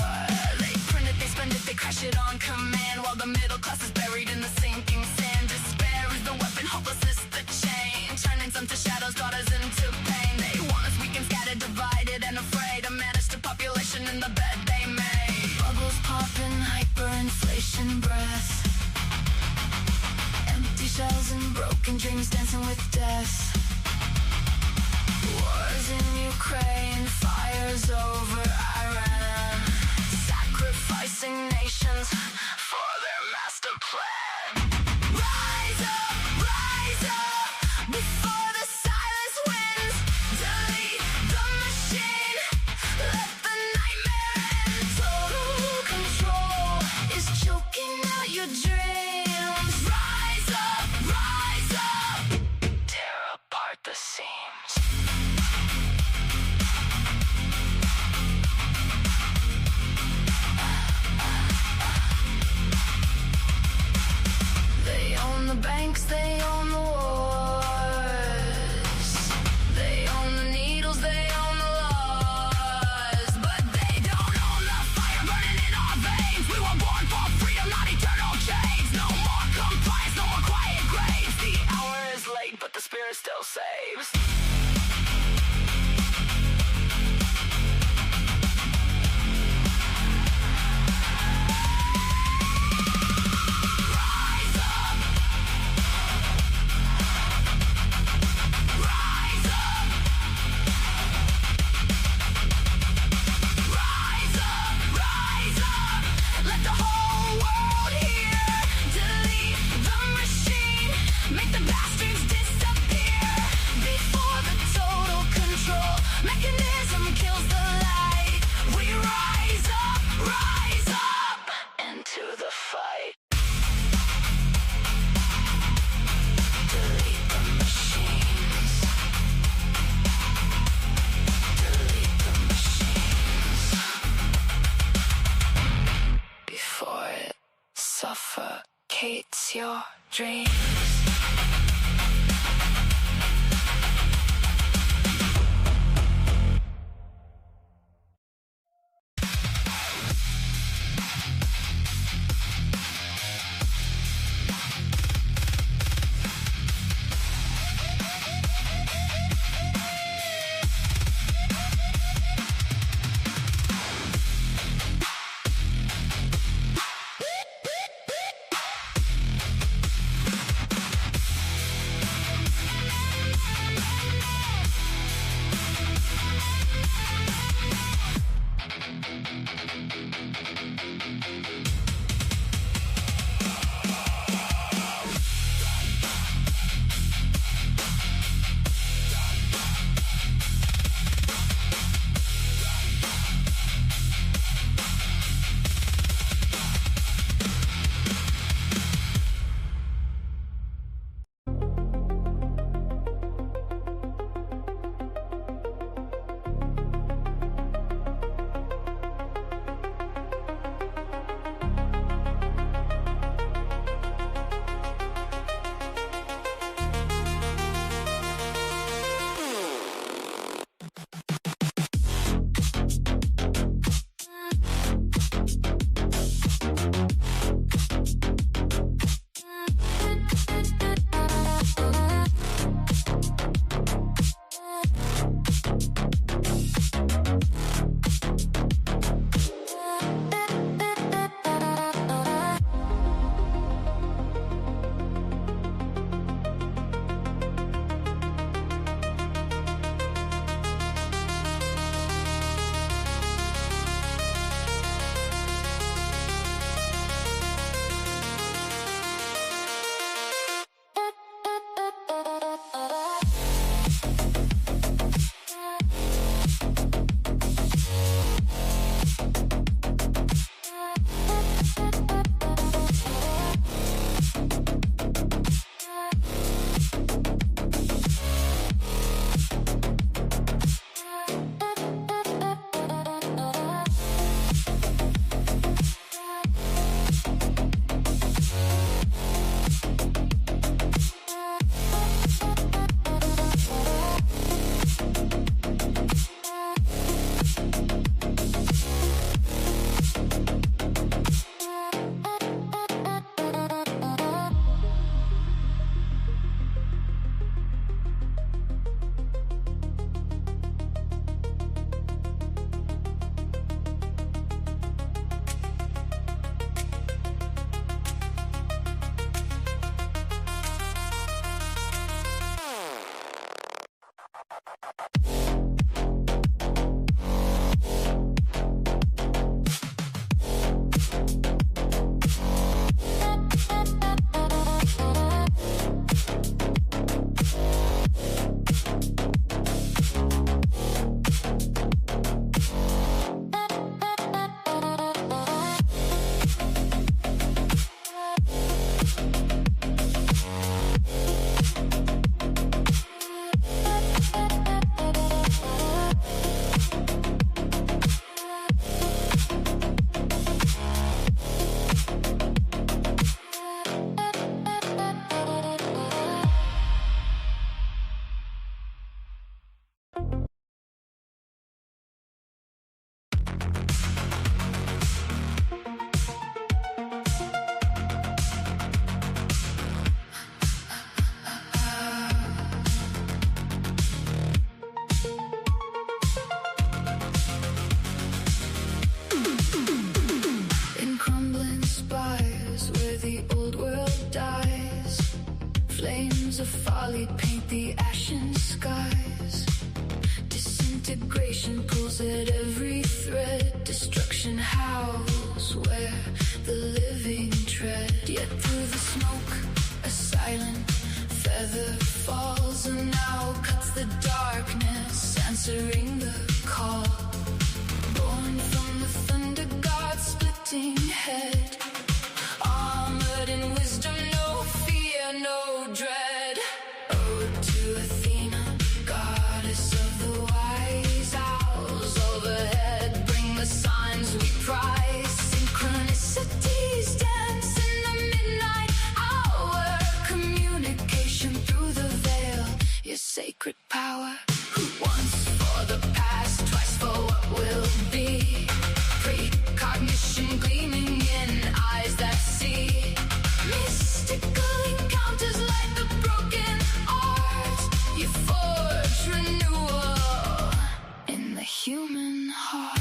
They print it, they spend it, they crash it on command. While the middle class is buried in the sinking sand. Despair is the weapon, hopelessness the chain. Turning some to shadows, got us into pain. They want us weak and scattered, divided and afraid to manage the population in the bed they made. Bubbles popping, hyperinflation breath. Empty shells and broken dreams dancing with death. Wars in Ukraine, fires over Iran. Sacrificing nations for their master plan. Rise up before the silence wins. Delete the machine, let the nightmare end. Total control is choking out your dreams. Rise up, tear apart the seams. They own the banks, they own the wars. They own the needles, they own the laws. But they don't own the fire burning in our veins. We were born for freedom, not eternal chains. No more compliance, no more quiet graves. The hour is late, but the spirit still saves. Let the whole world hear. Delete the machine, make the bastards disappear. Before the total control mechanism kills the light. We rise up into the fight. Delete the machines. Delete the machines. Before it suffocates your dreams. of folly paint the ashen skies. Disintegration pulls at every thread. Destruction howls where the living tread. Yet through the smoke, a silent feather falls and now cuts the darkness, answering the call. Born from the thunder god's splitting head, armored in wisdom, no fear, no dread. Ode to Athena, goddess of the wise owls overhead. Bring the signs we prize. Synchronicities dance in the midnight hour. Communication through the veil, your sacred power. Once for the past, twice for what will be. Precognition gleaming in eyes that see. Mystical encounters like the broken art. You forge renewal in the human heart.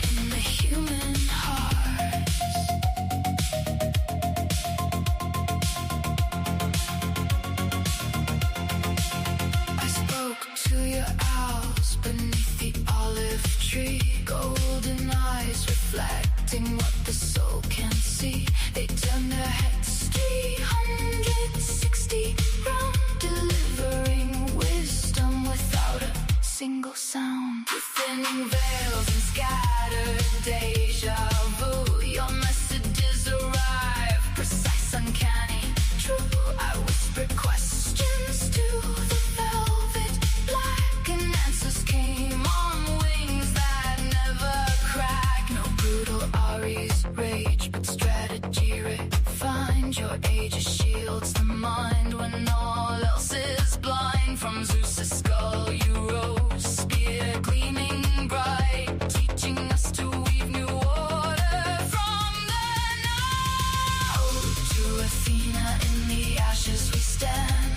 In the human heart. I spoke to your owls beneath the olive tree. Golden eyes reflecting what the soul can see. They turn their heads 360 round, delivering wisdom without a single sound. Thinning veils and scattered deja vu. Your messages arrive, precise, uncanny, true. I whispered questions to the velvet black, and answers came on wings that never crack. No brutal Aries rage, but strategy refined. Your age shields the mind when all else is blind. From Zeus' skull you rose, spear gleaming bright, teaching us to weave new order from the night. Ode to Athena, in the ashes we stand.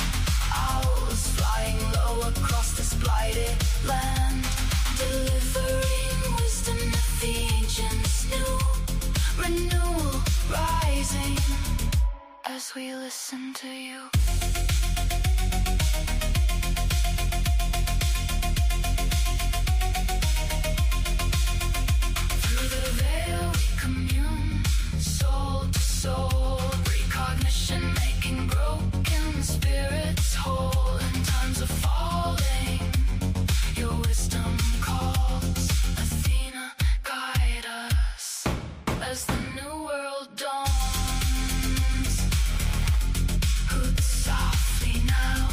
Owls flying low across this blighted land, delivering wisdom that the ancients knew. Renewal rising as we listen to you. Through the veil we commune, soul to soul. Precognition making broken spirits whole. In times of falling, your wisdom calls. Athena, guide us as the new world dawns. Hoot softly now,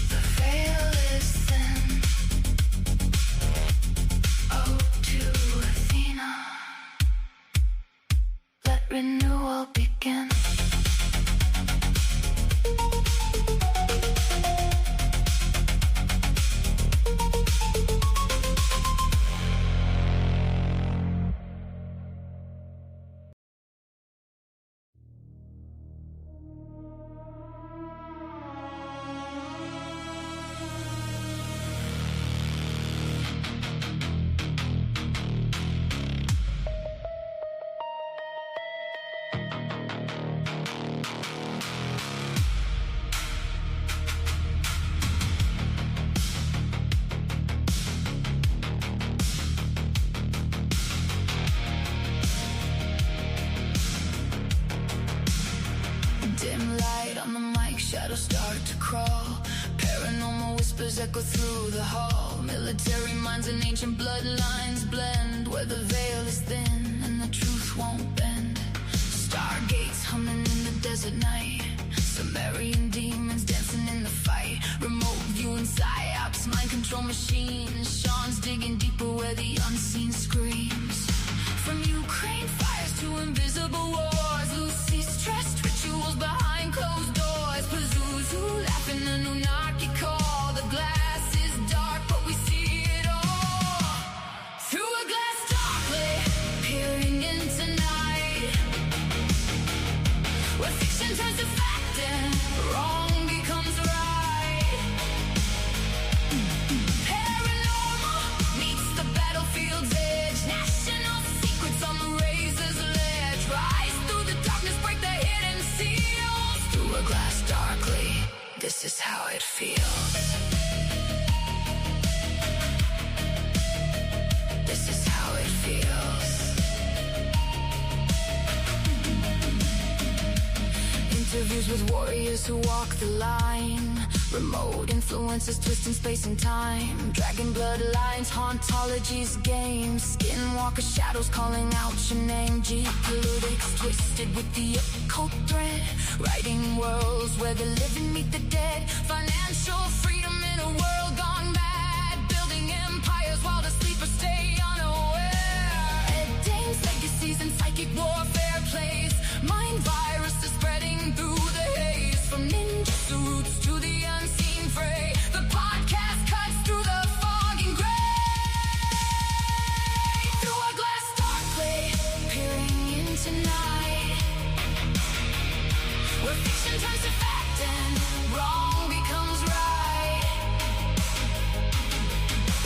the veil is thin. Ode to Athena, let renewal begin. Dim light on the mic, shadows start to crawl. Paranormal whispers echo through the hall. Military minds and ancient bloodlines blend, where the veil is thin and the truth won't bend. Stargates humming in the desert night, Sumerian demons dancing in the fight. Remote viewing psyops, mind control machines. Sean's digging deeper where the unseen screams. From Ukraine fires to invisible wars, Lucy's stressed rituals behind closed doors. Pazuzu laughing, Anunnaki call. The glass is dark, but we see it all through a glass darkly. Interviews with warriors who walk the line. Remote influences twisting space and time. Dragon bloodlines, hauntologies, games. Skinwalker shadows calling out your name. Geopolitics twisted with the occult thread. Writing worlds where the living meet the dead. Financial freedom in a world gone mad. Building empires while the sleepers stay unaware. Ed Dane's legacies and psychic warfare plays. Mind viruses spreading through the haze. From ninja suits to the unseen fray. The podcast cuts through the fog and gray. Through a glass darkly, peering into night. Where fiction turns to fact and wrong becomes right.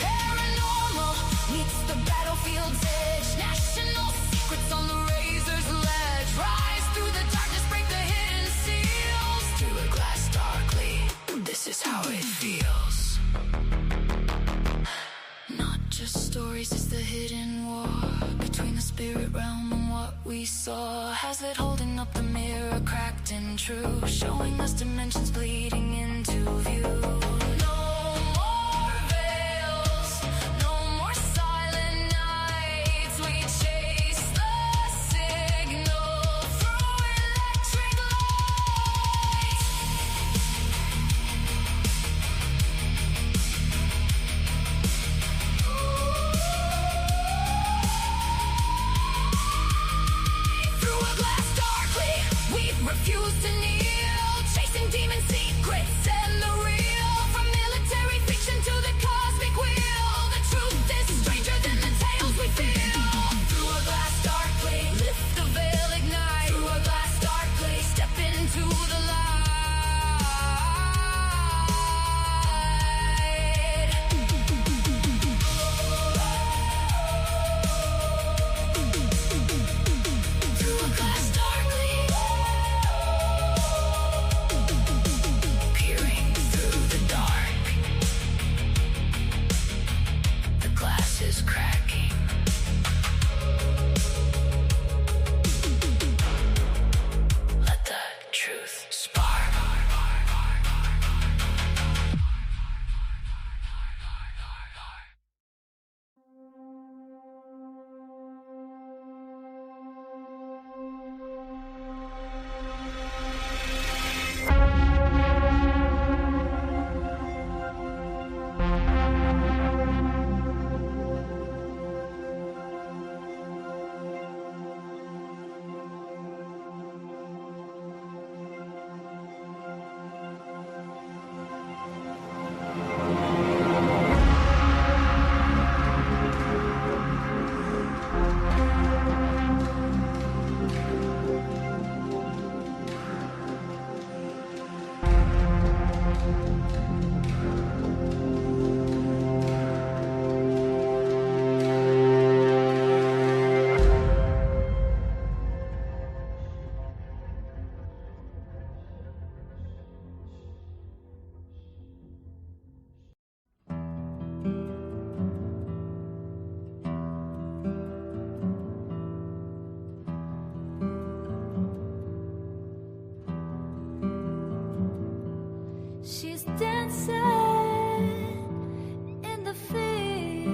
Paranormal meets the battlefield's edge. National secrets on the razor's ledge. Rise through the darkness, break the hidden seals. Through a glass darkly, this is how it feels. Not just stories, it's the hidden war between the spirit realm and what we saw. Hazlett holding up the mirror, cracked and true, showing us dimensions bleeding into view. No more veils, no more silent nights. We chase the signal through electric lights. Through a glass darkly, we refuse to kneel, chasing demon secrets and the real. From military fiction to the cosmic wheel, the truth is stranger than the tales we feel. Through a glass darkly, lift the veil, ignite. Through a glass darkly, step into the light. Through a glass darkly, peering through the dark. The glass is cracking. Let the truth spark.
She's dancing in the field,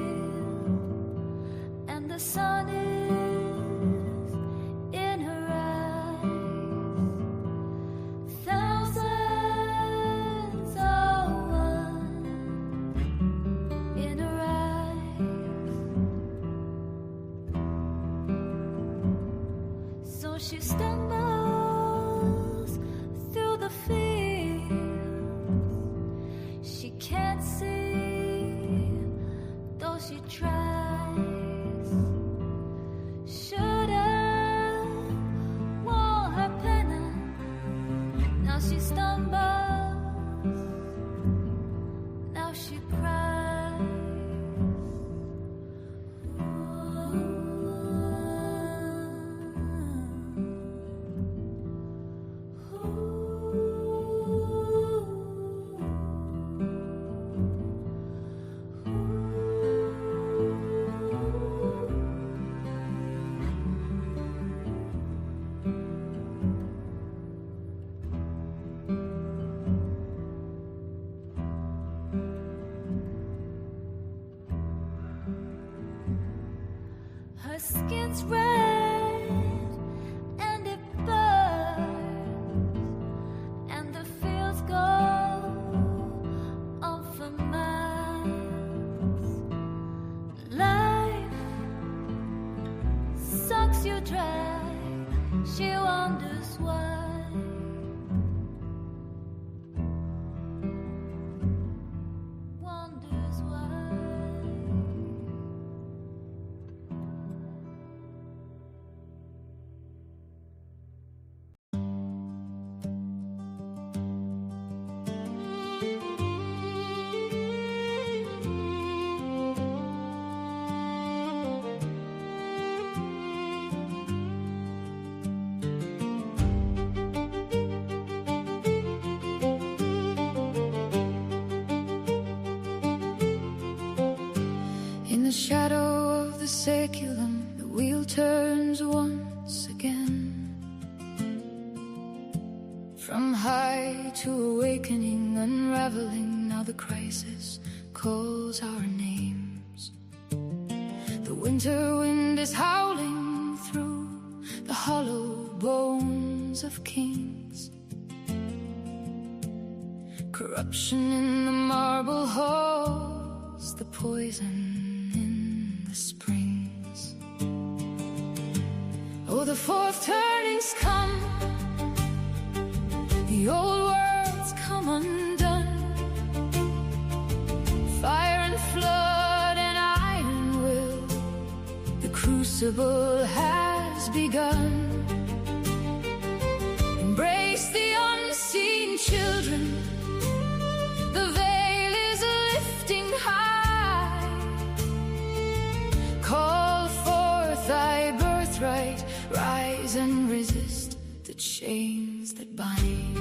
and the sun is in her eyes. Thousands are one in her eyes. So she stumbles through the field. She can't see, though she tries. Should've worn her pennant. Now she stumbles. Now she cries. gets red and it burns, and the fields go on for miles. Life sucks you dry, she wonders why. Wonders why.
In the shadow of the saculum, the wheel turns once again. From high to awakening, unraveling, now the crisis calls our names. The winter wind is howling through the hollow bones of kings. Corruption in the marble halls, the poison in the springs. Oh, the fourth turnings come, the old world's come undone. Fire and flood and iron will, the crucible has begun. Embrace the unseen children, the veil is lifting high. Call forth thy birthright, rise and resist the chains that bind.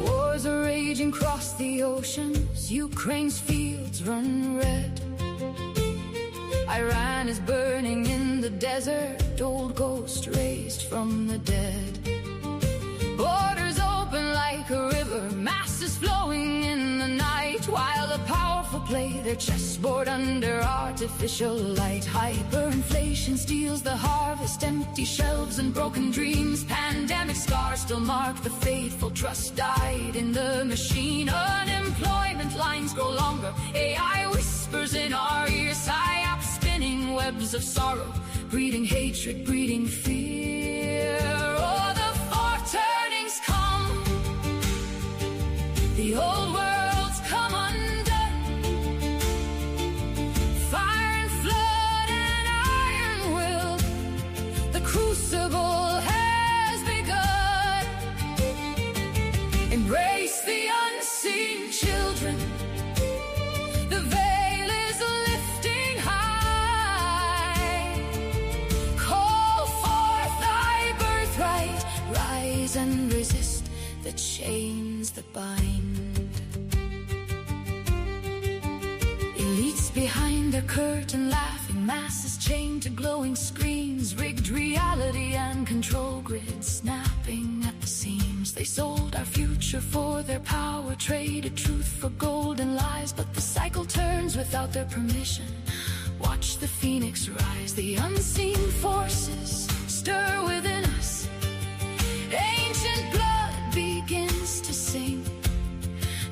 Wars are raging across the oceans, Ukraine's fields run red. Iran is burning in the desert, old ghost raised from the dead. Borders open like a river, masses flowing in the night, while the powerful play their chessboard under artificial light. Hyperinflation steals the harvest, empty shelves and broken dreams. Pandemic scars still mark the faithful, trust died in the machine. Unemployment lines grow longer, AI whispers in our ears. Psyops spinning webs of sorrow, breeding hatred, breeding fear. Oh, the four turnings come, the old world's come undone. Fire and flood and iron will, the crucible has begun. Embrace the unseen children, the veil is lifting high. Call forth thy birthright, rise and resist the chains that bind. Elites behind their curtain laughing, masses chained to glowing screens. Rigged reality and control grids snapping at the seams. They sold our future for their power, traded truth for gold and lies. But the cycle turns without their permission. Watch the phoenix rise, the unseen forces stir within us. Ancient blood begins to sing.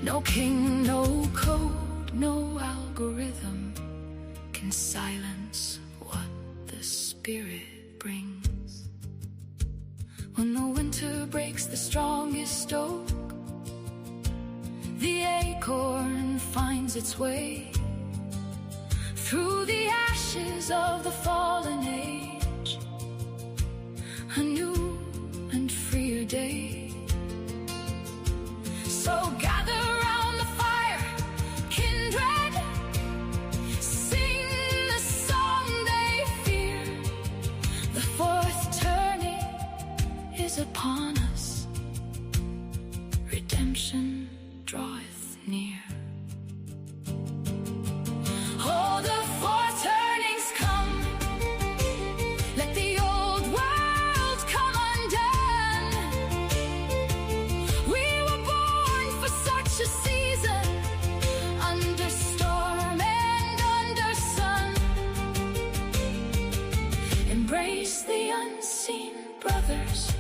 No king, no code, no algorithm can silence what the spirit brings. When the winter breaks the strongest oak, the acorn finds its way through the ashes of the fallen age, a new and freer day. So gather round the fire, kindred, sing the song they fear. The fourth turning is upon us, redemption draweth near. Oh, the four turnings come, brothers.